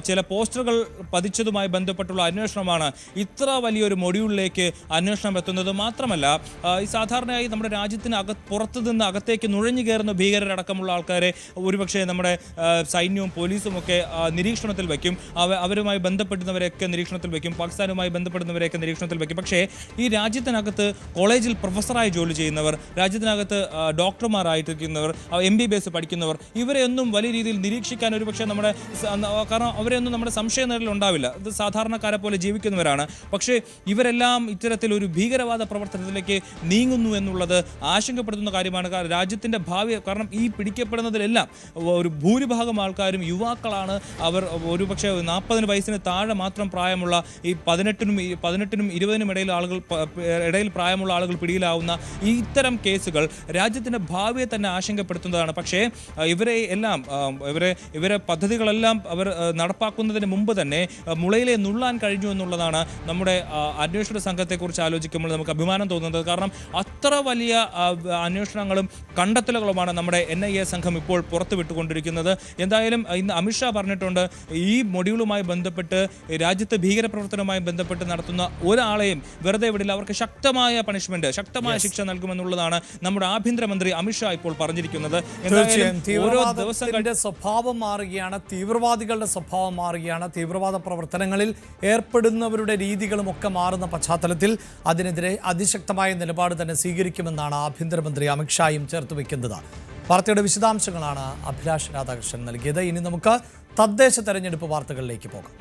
ചില പോസ്റ്ററുകൾ പതിച്ചതുമായി ബന്ധപ്പെട്ടുള്ള അന്വേഷണമാണ് ഇത്ര വലിയൊരു മൊഡ്യൂളിലേക്ക് അന്വേഷണം എത്തുന്നത്. മാത്രമല്ല, ഈ സാധാരണയായി നമ്മുടെ രാജ്യത്തിന് പുറത്തു നിന്ന് അകത്തേക്ക് നുഴഞ്ഞു കയറുന്ന ഭീകരരടക്കമുള്ള ആൾക്കാരെ ഒരുപക്ഷെ നമ്മുടെ സൈന്യവും പോലീസും ഒക്കെ നിരീക്ഷണത്തിൽ വയ്ക്കും. അവരുമായി ബന്ധപ്പെടുന്നവരെയൊക്കെ നിരീക്ഷണത്തിൽ വയ്ക്കും, പാകിസ്ഥാനുമായി ബന്ധപ്പെടുന്നവരെയൊക്കെ നിരീക്ഷണത്തിൽ വയ്ക്കും. പക്ഷേ ഈ രാജ്യത്തിനകത്ത് കോളേജിൽ പ്രൊഫസറായി ജോലി ചെയ്യുന്നവർ, രാജ്യത്തിനകത്ത് ഡോക്ടർമാരായിട്ടിരിക്കുന്നവർ, MBBS പഠിക്കുന്നവർ, ഇവരെയൊന്നും വലിയ രീതിയിൽ നിരീക്ഷിക്കാൻ ഒരുപക്ഷെ കാരണം അവരെയൊന്നും നമ്മുടെ സംശയ നിഴലിൽ ഉണ്ടാവില്ല. ഇത് സാധാരണക്കാരെ പോലെ ജീവിക്കുന്നവരാണ്. പക്ഷേ ഇവരെല്ലാം ഇത്തരത്തിൽ ഒരു ഭീകരവാദ പ്രവർത്തനത്തിലേക്ക് നീങ്ങുന്നു എന്നുള്ളത് ആശങ്കപ്പെടുത്തുന്ന കാര്യമാണ്. രാജ്യത്തിൻ്റെ ഭാവി, കാരണം ഈ പിടിക്കപ്പെടുന്നതിലെല്ലാം ഒരു ഭൂരിഭാഗം ആൾക്കാരും യുവാക്കളാണ് എന്തുകൊണ്ടാണ് അവർ ഒരുപക്ഷെ 40 വയസ്സിന് താഴെ മാത്രം പ്രായമുള്ള ഈ 18നും 20നും ഇടയിൽ പ്രായമുള്ള ആളുകൾ പിടിയിലാവുന്ന ഇത്തരം കേസുകൾ രാജ്യത്തിൻ്റെ ഭാവിയെ തന്നെ ആശങ്കപ്പെടുത്തുന്നതാണ്. പക്ഷേ ഇവരെ പദ്ധതികളെല്ലാം അവർ നടപ്പാക്കുന്നതിന് മുമ്പ് തന്നെ മുളയിലെ നുള്ളാൻ കഴിഞ്ഞു എന്നുള്ളതാണ് നമ്മുടെ അന്വേഷണ സംഘത്തെക്കുറിച്ച് ആലോചിക്കുമ്പോൾ നമുക്ക് അഭിമാനം തോന്നുന്നത്. കാരണം അത്ര വലിയ അന്വേഷണങ്ങളും കണ്ടെത്തലുകളുമാണ് നമ്മുടെ NIA സംഘം ഇപ്പോൾ പുറത്തുവിട്ടുകൊണ്ടിരിക്കുന്നത്. എന്തായാലും ഇന്ന് അമിത്ഷാ പറഞ്ഞിട്ടുണ്ട്, ഈ മൊഡ്യൂളുമായി ബന്ധപ്പെട്ട് രാജ്യത്ത് ഭീകരപ്രവർത്തനവുമായി ബന്ധപ്പെട്ട് നടത്തുന്ന ഒരാളെയും വെറുതെ വിടില്ല, അവർക്ക് ശക്തമായ പണിഷ്മെന്റ്, ശക്തമായ ശിക്ഷ നൽകുമെന്നുള്ളതാണ് നമ്മുടെ ആഭ്യന്തരമന്ത്രി അമിത്ഷാ ഇപ്പോൾ പറഞ്ഞിരിക്കുന്നത്. ഓരോ ദിവസങ്ങളുടെ സ്വഭാവം മാറുകയാണ്, തീവ്രവാദികളുടെ സ്വഭാവം മാറുകയാണ്, തീവ്രവാദ പ്രവർത്തനങ്ങളിൽ ഏർപ്പെടുന്നവരുടെ രീതികളും ഒക്കെ മാറുന്ന പശ്ചാത്തലത്തിൽ അതിനെതിരെ അതിശക്തമായ നിലപാട് തന്നെ സ്വീകരിക്കുമെന്നാണ് ആഭ്യന്തരമന്ത്രി അമിത്ഷായും ചേർത്ത് വയ്ക്കുന്നത്. വാർത്തയുടെ വിശദാംശങ്ങളാണ് അഭിലാഷ് രാധാകൃഷ്ണൻ നൽകിയത്. ഇനി നമുക്ക് തദ്ദേശ തെരഞ്ഞെടുപ്പ് വാർത്തകളിലേക്ക് പോകാം.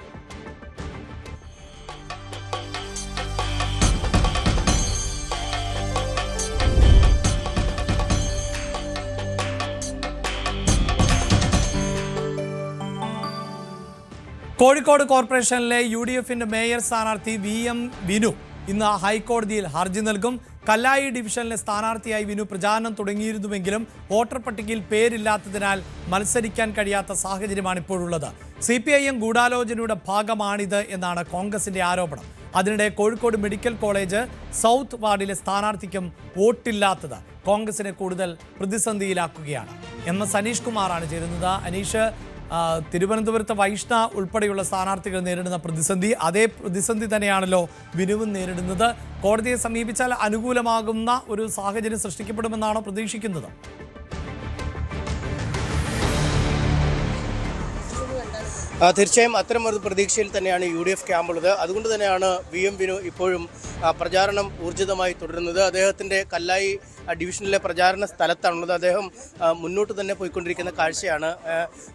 കോഴിക്കോട് കോർപ്പറേഷനിലെ UDFന്റെ മേയർ സ്ഥാനാർത്ഥി VM വിനു ഇന്ന് ഹൈക്കോടതിയിൽ ഹർജി നൽകും. കല്ലായി ഡിവിഷനിലെ സ്ഥാനാർത്ഥിയായി വിനു പ്രചാരണം തുടങ്ങിയിരുന്നുവെങ്കിലും വോട്ടർ പട്ടികയിൽ പേരില്ലാത്തതിനാൽ മത്സരിക്കാൻ കഴിയാത്ത സാഹചര്യമാണ് ഇപ്പോഴുള്ളത്. CPIM ഗൂഢാലോചനയുടെ ഭാഗമാണിത് എന്നാണ് കോൺഗ്രസിന്റെ ആരോപണം. അതിനിടെ കോഴിക്കോട് മെഡിക്കൽ കോളേജ് സൗത്ത് വാർഡിലെ സ്ഥാനാർത്ഥിക്കും വോട്ടില്ലാത്തത് കോൺഗ്രസിനെ കൂടുതൽ പ്രതിസന്ധിയിലാക്കുകയാണ്. MS അനീഷ് കുമാറാണ് ചേരുന്നത്. അനീഷ്, തിരുവനന്തപുരത്തെ വൈഷ്ണ ഉൾപ്പെടെയുള്ള സ്ഥാനാർത്ഥികൾ നേരിടുന്ന പ്രതിസന്ധി, അതേ പ്രതിസന്ധി തന്നെയാണല്ലോ വിനുവും നേരിടുന്നത്. കോടതിയെ സമീപിച്ചാൽ അനുകൂലമാകുന്ന ഒരു സാഹചര്യം സൃഷ്ടിക്കപ്പെടുമെന്നാണോ പ്രതീക്ഷിക്കുന്നത്? തീർച്ചയായും അത്തരം ഒരു പ്രതീക്ഷയിൽ തന്നെയാണ് UDF ക്യാമ്പുള്ളത്. അതുകൊണ്ട് തന്നെയാണ് VM വിനു ഇപ്പോഴും പ്രചാരണം ഊർജിതമായി തുടരുന്നത്. അദ്ദേഹത്തിൻ്റെ കല്ലായി ഡിവിഷനിലെ പ്രചാരണ സ്ഥലത്താണുള്ളത്. അദ്ദേഹം മുന്നോട്ട് തന്നെ പോയിക്കൊണ്ടിരിക്കുന്ന കാഴ്ചയാണ്.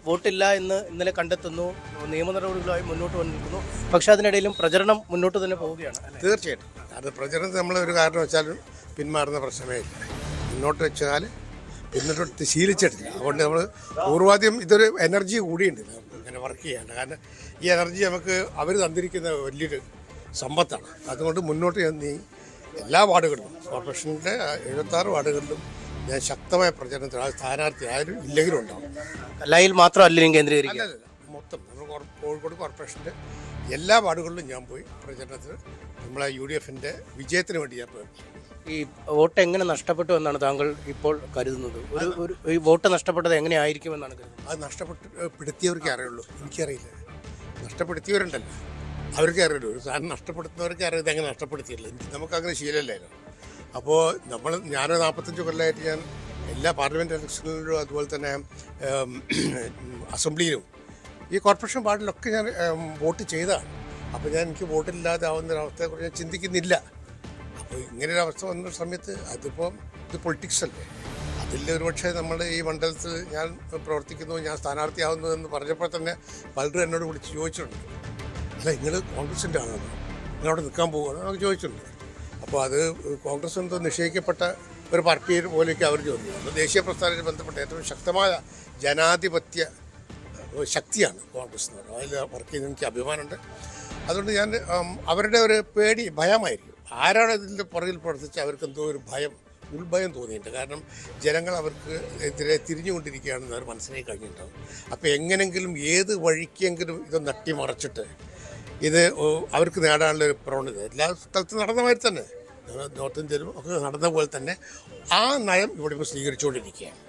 വോട്ടില്ല എന്ന് ഇന്നലെ കണ്ടെത്തുന്നു, നിയമ നടപടികളുമായി മുന്നോട്ട് വന്നിരിക്കുന്നു. പക്ഷേ അതിനിടയിലും പ്രചരണം മുന്നോട്ട് തന്നെ പോവുകയാണ്. തീർച്ചയായിട്ടും അത് പ്രചരണത്തിൽ നമ്മളൊരു കാരണം വെച്ചാലും പിന്മാറുന്ന പ്രശ്നമേ ഇല്ല. മുന്നോട്ട് വെച്ചാൽ പിന്നോട്ട് ശീലിച്ചിട്ടില്ല. അതുകൊണ്ട് നമ്മൾ പൂർവാദ്യം ഇതൊരു എനർജി കൂടിയുണ്ട് ഇങ്ങനെ വർക്ക് ചെയ്യാണ്ട്. കാരണം ഈ എനർജി നമുക്ക് അവർ തന്നിരിക്കുന്ന വലിയൊരു സമ്പത്താണ്. അതുകൊണ്ട് മുന്നോട്ട് നീ എല്ലാ വാർഡുകളിലും കോർപ്പറേഷൻ്റെ 76 വാർഡുകളിലും ഞാൻ ശക്തമായ പ്രചരണത്തിൽ ആ സ്ഥാനാർത്ഥി ആരും ഇല്ലെങ്കിലും ഉണ്ടാവും. കല്ലായിൽ മാത്രമല്ല കേന്ദ്രീകരിക്കുക, അല്ലല്ല, മൊത്തം നമ്മൾ കോഴിക്കോട് കോർപ്പറേഷൻ്റെ എല്ലാ വാർഡുകളിലും ഞാൻ പോയി പ്രചരണത്തിന് നമ്മളെ UDFൻ്റെ വിജയത്തിന് വേണ്ടി ഞാൻ പോയി. ഈ വോട്ട് എങ്ങനെ നഷ്ടപ്പെട്ടു എന്നാണ് താങ്കൾ ഇപ്പോൾ കരുതുന്നത്? ഈ വോട്ട് നഷ്ടപ്പെട്ടത് എങ്ങനെയായിരിക്കുമെന്നാണ് കരുതുന്നത്? അത് നഷ്ടപ്പെടുത്തിയവർക്കേ അറിയുള്ളൂ, എനിക്കറിയില്ല. നഷ്ടപ്പെടുത്തിയവരുണ്ടല്ലോ അവർക്ക് അറിയുള്ളൂ. ഒരു സാധനം നഷ്ടപ്പെടുത്തുന്നവർക്ക് അറിയാം എങ്ങനെ നഷ്ടപ്പെടുത്തിയില്ല. നമുക്കങ്ങനെ ശീലമല്ലായിരുന്നു. അപ്പോൾ ഞാൻ 45 കൊല്ലമായിട്ട് ഞാൻ എല്ലാ പാർലമെൻറ്റ് ഇലക്ഷനിലും അതുപോലെ തന്നെ അസംബ്ലിയിലും ഈ കോർപ്പറേഷൻ വാർഡിലൊക്കെ ഞാൻ വോട്ട് ചെയ്തതാണ്. അപ്പോൾ എനിക്ക് വോട്ടില്ലാതെ ആവുന്നൊരവസ്ഥയെക്കുറിച്ച് ഞാൻ ചിന്തിക്കുന്നില്ല. അപ്പോൾ ഇങ്ങനൊരവസ്ഥ വന്ന സമയത്ത് ഇത് പൊളിറ്റിക്സ് അല്ലേ. അതിൽ ഒരുപക്ഷെ നമ്മുടെ ഈ മണ്ഡലത്തിൽ ഞാൻ പ്രവർത്തിക്കുന്നു, ഞാൻ സ്ഥാനാർത്ഥിയാവുന്നു എന്ന് പറഞ്ഞപ്പോൾ തന്നെ പലരും എന്നോട് വിളിച്ച് ചോദിച്ചിട്ടുണ്ട്, അല്ല നിങ്ങൾ കോൺഗ്രസിൻ്റെ ആണെന്ന്, നിങ്ങളവിടെ നിൽക്കാൻ പോകുകയാണ് എന്നൊക്കെ ചോദിച്ചിട്ടുണ്ട്. അപ്പോൾ അത് കോൺഗ്രസ് എന്തോ നിശ്ചയിക്കപ്പെട്ട ഒരു പാർട്ടി പോലെയൊക്കെ അവർ ചോദിക്കുന്നു. ദേശീയ പ്രസ്ഥാനവുമായി ബന്ധപ്പെട്ട ഏറ്റവും ശക്തമായ ജനാധിപത്യ ശക്തിയാണ് കോൺഗ്രസ് എന്ന് പറയുന്നത്. അതിൽ വർക്ക് ചെയ്യുന്ന എനിക്ക് അഭിമാനമുണ്ട്. അതുകൊണ്ട് ഞാൻ അവരുടെ ഒരു ഭയമായിരിക്കും. ആരാണ് ഇതിൻ്റെ പുറകിൽ പ്രവർത്തിച്ച് അവർക്ക് എന്തോ ഒരു ഉൾഭയം തോന്നിയിട്ടുണ്ട്. കാരണം ജനങ്ങൾ അവർക്ക് എതിരെ തിരിഞ്ഞുകൊണ്ടിരിക്കുകയാണെന്ന് അവർ മനസ്സിലാക്കി കഴിഞ്ഞിട്ടുണ്ടാകും. അപ്പോൾ എങ്ങനെങ്കിലും ഏത് വഴിക്കെങ്കിലും ഇത് നട്ടിമറച്ചിട്ട് ഇത് അവർക്ക് നേടാനുള്ള ഒരു പ്രവണത എല്ലാ സ്ഥലത്തും നടന്ന മാതിരി തന്നെ, നോർത്ത് ഇന്ത്യയിലും ഒക്കെ നടന്ന പോലെ തന്നെ ആ നയം ഇവിടെ ഇപ്പോൾ സ്വീകരിച്ചുകൊണ്ടിരിക്കുകയാണ്.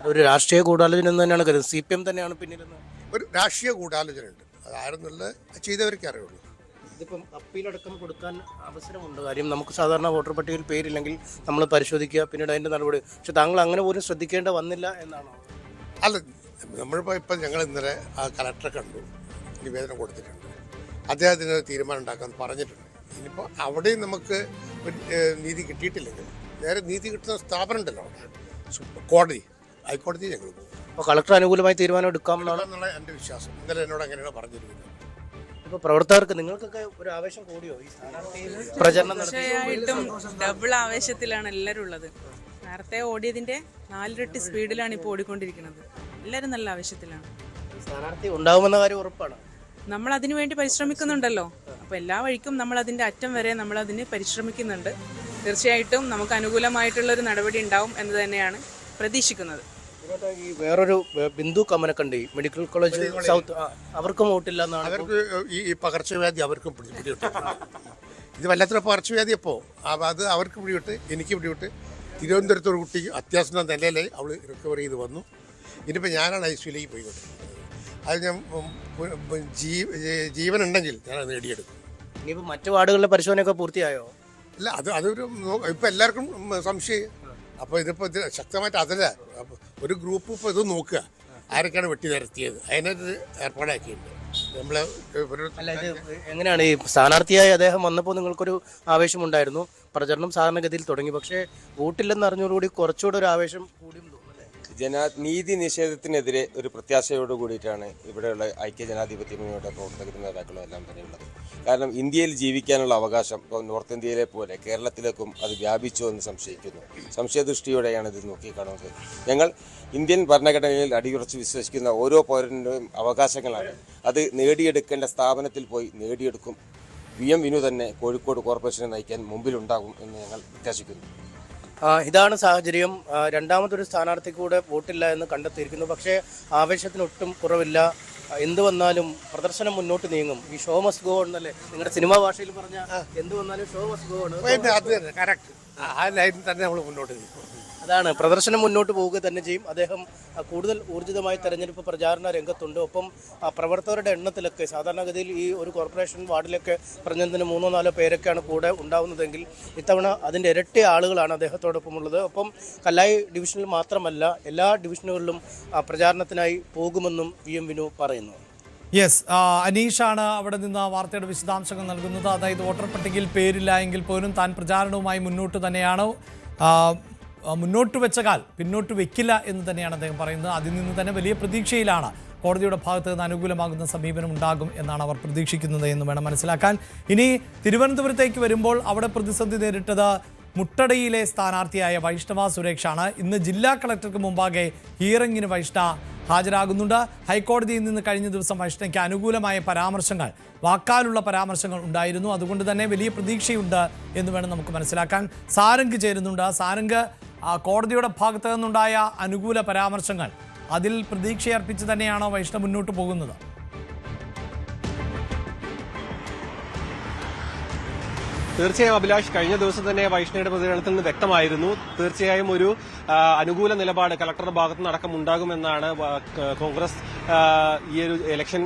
ഒരു രാഷ്ട്രീയ ഗൂഢാലോചന എന്ന് തന്നെയാണ് കരുതുന്നത്. CPM തന്നെയാണ് പിന്നിലെന്ന്. ഒരു രാഷ്ട്രീയ ഗൂഢാലോചന ഉണ്ട്. അതാരെന്നുള്ളത് ചെയ്തവർക്കേ അറിയുള്ളൂ. ഇതിപ്പം അപ്പീലടക്കം കൊടുക്കാൻ അവസരമുണ്ട്. കാര്യം നമുക്ക് സാധാരണ വോട്ടർ പട്ടികയിൽ പേരില്ലെങ്കിൽ നമ്മൾ പരിശോധിക്കുക, പിന്നീട് അതിൻ്റെ നടപടി. പക്ഷെ താങ്കൾ അങ്ങനെ പോലും ശ്രദ്ധിക്കേണ്ട വന്നില്ല എന്നാണോ? അല്ല, ഇപ്പം ഞങ്ങൾ ഇന്നലെ ആ കളക്ടറെ കണ്ടു, നിവേദനം കൊടുത്തിട്ടുണ്ട്. അദ്ദേഹത്തിന് തീരുമാനം ഉണ്ടാക്കാൻ പറഞ്ഞിട്ടുണ്ട്. ഇനിയിപ്പോൾ അവിടെയും നമുക്ക് നീതി കിട്ടിയിട്ടില്ലെങ്കിൽ നേരെ നീതി കിട്ടുന്ന സ്ഥാപനം ഉണ്ടല്ലോ അവിടെ, ഹൈക്കോടതി ഞങ്ങൾ പോകും. അപ്പോൾ കളക്ടർ അനുകൂലമായി തീരുമാനം എടുക്കാമെന്നാണ് എൻ്റെ വിശ്വാസം. ഇന്നലെ എന്നോട് അങ്ങനെയാണ് പറഞ്ഞിരിക്കുന്നത്. ഇപ്പോൾ പ്രവർത്തകർക്ക് നിങ്ങൾക്കൊക്കെ ഒരു ആവേശം കൂടിയോ ഈ സ്ഥാനാർത്ഥി പ്രചരണം? തീർച്ചയായിട്ടും ഡബിൾ ആവേശത്തിലാണ് എല്ലാവരും ഉള്ളത്. നേരത്തെ ഓടിയതിൻ്റെ 4 ഇരട്ടി സ്പീഡിലാണ് ഇപ്പോൾ ഓടിക്കൊണ്ടിരിക്കുന്നത്. എല്ലാവരും നല്ല ആവേശത്തിലാണ്. സ്ഥാനാർത്ഥി ഉണ്ടാവുമെന്ന കാര്യം ഉറപ്പാണ്. നമ്മൾ അതിനു വേണ്ടി പരിശ്രമിക്കുന്നുണ്ടല്ലോ. അപ്പോൾ എല്ലാ വഴിക്കും നമ്മൾ അതിൻ്റെ അറ്റം വരെ നമ്മൾ അതിന് പരിശ്രമിക്കുന്നുണ്ട്. തീർച്ചയായിട്ടും നമുക്ക് അനുകൂലമായിട്ടുള്ളൊരു നടപടി ഉണ്ടാവും എന്ന് തന്നെയാണ് പ്രതീക്ഷിക്കുന്നത്. ഈ വേറൊരു ബിന്ദു കമനക്കണ്ടി മെഡിക്കൽ കോളേജ് സൗത്ത് അവർക്കും വോട്ടില്ല എന്നാണ്. അവർക്ക് ഈ പകർച്ചവ്യാധി അവർക്കും പിടിവിട്ടു. ഇത് വല്ലാത്തൊരു പകർച്ചവ്യാധി. അപ്പോൾ അത് അവർക്ക് പിടിവിട്ട് എനിക്ക് പിടിവിട്ട് തിരുവനന്തപുരത്തൊരു കുട്ടി അത്യാവശ്യം നിലയിലായി അവൾ റിക്കവർ ചെയ്ത് വന്നു. ഇനിയിപ്പോൾ ഞാനാണ് ഐസിയുലേക്ക് പോയിക്കൊണ്ടിരിക്കുന്നത്. അത് ഞാൻ ജീവനുണ്ടെങ്കിൽ ഞാനത് നേടിയെടുക്കും. ഇനിയിപ്പോൾ മറ്റു വാർഡുകളിലെ പരിശോധനയൊക്കെ പൂർത്തിയായോ? അല്ല, അതൊരു ഇപ്പം എല്ലാവർക്കും സംശയം. അപ്പോൾ ഇതിപ്പോൾ ഇത് ശക്തമായിട്ട് അതല്ല, ഒരു ഗ്രൂപ്പ് ഇപ്പോൾ ഇത് നോക്കുക ആരൊക്കെയാണ് വെട്ടി നിരത്തിയത്, അതിനൊരു ഏർപ്പാടാക്കിയിട്ടുണ്ട് നമ്മൾ. അല്ല, ഇത് എങ്ങനെയാണ് ഈ സ്ഥാനാർത്ഥിയായി അദ്ദേഹം വന്നപ്പോൾ നിങ്ങൾക്കൊരു ആവേശമുണ്ടായിരുന്നു, പ്രചരണം സാധാരണഗതിയിൽ തുടങ്ങി, പക്ഷേ വോട്ടില്ലെന്ന് അറിഞ്ഞതോടുകൂടി കുറച്ചുകൂടെ ഒരു ആവേശം കൂടി തോന്നുന്നു. നീതി നിഷേധത്തിനെതിരെ ഒരു പ്രത്യാശയോട് കൂടിയിട്ടാണ് ഇവിടെയുള്ള ഐക്യ ജനാധിപത്യ മുന്നണിയുടെ പ്രവർത്തകരും നേതാക്കളും എല്ലാം തന്നെയുള്ളത്. കാരണം ഇന്ത്യയിൽ ജീവിക്കാനുള്ള അവകാശം ഇപ്പോൾ നോർത്ത് ഇന്ത്യയിലെ പോലെ കേരളത്തിലേക്കും അത് വ്യാപിച്ചോ എന്ന് സംശയിക്കുന്നു. സംശയദൃഷ്ടിയോടെയാണ് ഇത് നോക്കിക്കാണുന്നത്. ഞങ്ങൾ ഇന്ത്യൻ ഭരണഘടനയിൽ അടിയുറച്ച് വിശ്വസിക്കുന്ന ഓരോ പൗരൻ്റെയും അവകാശങ്ങളാണ്. അത് നേടിയെടുക്കേണ്ട സ്ഥാപനത്തിൽ പോയി നേടിയെടുക്കും. VM വിനു തന്നെ കോഴിക്കോട് കോർപ്പറേഷനെ നയിക്കാൻ മുമ്പിലുണ്ടാകും എന്ന് ഞങ്ങൾ പ്രത്യാശിക്കുന്നു. ഇതാണ് സാഹചര്യം. രണ്ടാമതൊരു സ്ഥാനാർത്ഥിക്ക് കൂടെ വോട്ടില്ല എന്ന് കണ്ടെത്തിയിരിക്കുന്നു. പക്ഷേ ആവേശത്തിനൊട്ടും കുറവില്ല. എന്ത് വന്നാലും പ്രദർശനം മുന്നോട്ട് നീങ്ങും. ഈ ഷോ മസ്റ്റ് ഗോ എന്നല്ലേ നിങ്ങളുടെ സിനിമാ ഭാഷയിൽ പറഞ്ഞ, എന്ത് വന്നാലും ഷോ മസ്റ്റ് ഗോ ആണ്. അത് തന്നെ കറക്റ്റ്. ആ ലൈനിൽ തന്നെ നമ്മൾ മുന്നോട്ട് നീങ്ങും. അതാണ്, പ്രദർശനം മുന്നോട്ട് പോവുക തന്നെ ചെയ്യും. അദ്ദേഹം കൂടുതൽ ഊർജിതമായി തെരഞ്ഞെടുപ്പ് പ്രചാരണ രംഗത്തുണ്ട്. ഒപ്പം പ്രവർത്തകരുടെ എണ്ണത്തിലൊക്കെ സാധാരണഗതിയിൽ ഈ ഒരു കോർപ്പറേഷൻ വാർഡിലൊക്കെ പറഞ്ഞതിന് 3-4 പേരൊക്കെയാണ് കൂടെ ഉണ്ടാവുന്നതെങ്കിൽ ഇത്തവണ അതിൻ്റെ ഇരട്ടി ആളുകളാണ് അദ്ദേഹത്തോടൊപ്പമുള്ളത്. ഒപ്പം കല്ലായി ഡിവിഷനിൽ മാത്രമല്ല എല്ലാ ഡിവിഷനുകളിലും പ്രചാരണത്തിനായി പോകുമെന്നും VM വിനു പറയുന്നു. യെസ്, അനീഷാണ് അവിടെ നിന്ന് വാർത്തയുടെ വിശദാംശങ്ങൾ നൽകുന്നത്. അതായത് വോട്ടർ പട്ടികയിൽ പേരില്ല എങ്കിൽ പോലും താൻ പ്രചാരണവുമായി മുന്നോട്ട് തന്നെയാണ്, മുന്നോട്ട് വെച്ച കാൽ പിന്നോട്ട് വെക്കില്ല എന്ന് തന്നെയാണ് അദ്ദേഹം പറയുന്നത്. അതിൽ നിന്ന് തന്നെ വലിയ പ്രതീക്ഷയിലാണ്. കോടതിയുടെ ഭാഗത്ത് നിന്ന് അനുകൂലമാകുന്ന സമീപനം ഉണ്ടാകും എന്നാണ് അവർ പ്രതീക്ഷിക്കുന്നത് എന്ന് വേണം മനസ്സിലാക്കാൻ. ഇനി തിരുവനന്തപുരത്തേക്ക് വരുമ്പോൾ അവിടെ പ്രതിസന്ധി നേരിട്ടത് മുട്ടടയിലെ സ്ഥാനാർത്ഥിയായ വൈഷ്ണവ സുരേഷാണ്. ഇന്ന് ജില്ലാ കളക്ടർക്ക് മുമ്പാകെ ഹിയറിംഗിന് വൈഷ്ണവ ഹാജരാകുന്നുണ്ട്. ഹൈക്കോടതിയിൽ നിന്ന് കഴിഞ്ഞ ദിവസം വൈഷ്ണവയ്ക്ക് അനുകൂലമായ പരാമർശങ്ങൾ, വാക്കാലുള്ള പരാമർശങ്ങൾ ഉണ്ടായിരുന്നു. അതുകൊണ്ട് തന്നെ വലിയ പ്രതീക്ഷയുണ്ട് എന്ന് വേണം നമുക്ക് മനസ്സിലാക്കാൻ. സാരംഗ് ചേരുന്നുണ്ട്. സാരംഗ്, കോടതിയുടെ ഭാഗത്തു നിന്നുണ്ടായ അനുകൂല പരാമർശങ്ങൾ, അതിൽ പ്രതീക്ഷയർപ്പിച്ച് തന്നെയാണോ വൈഷ്ണവ് മുന്നോട്ട് പോകുന്നത്? തീർച്ചയായും അഭിലാഷ്, കഴിഞ്ഞ ദിവസം തന്നെ വൈഷ്ണവയുടെ പ്രതികരണത്തിൽ നിന്ന് വ്യക്തമായിരുന്നു തീർച്ചയായും ഒരു അനുകൂല നിലപാട് കളക്ടറുടെ ഭാഗത്തു നിന്നടക്കം ഉണ്ടാകുമെന്നാണ് കോൺഗ്രസ് ഈ ഒരു ഇലക്ഷൻ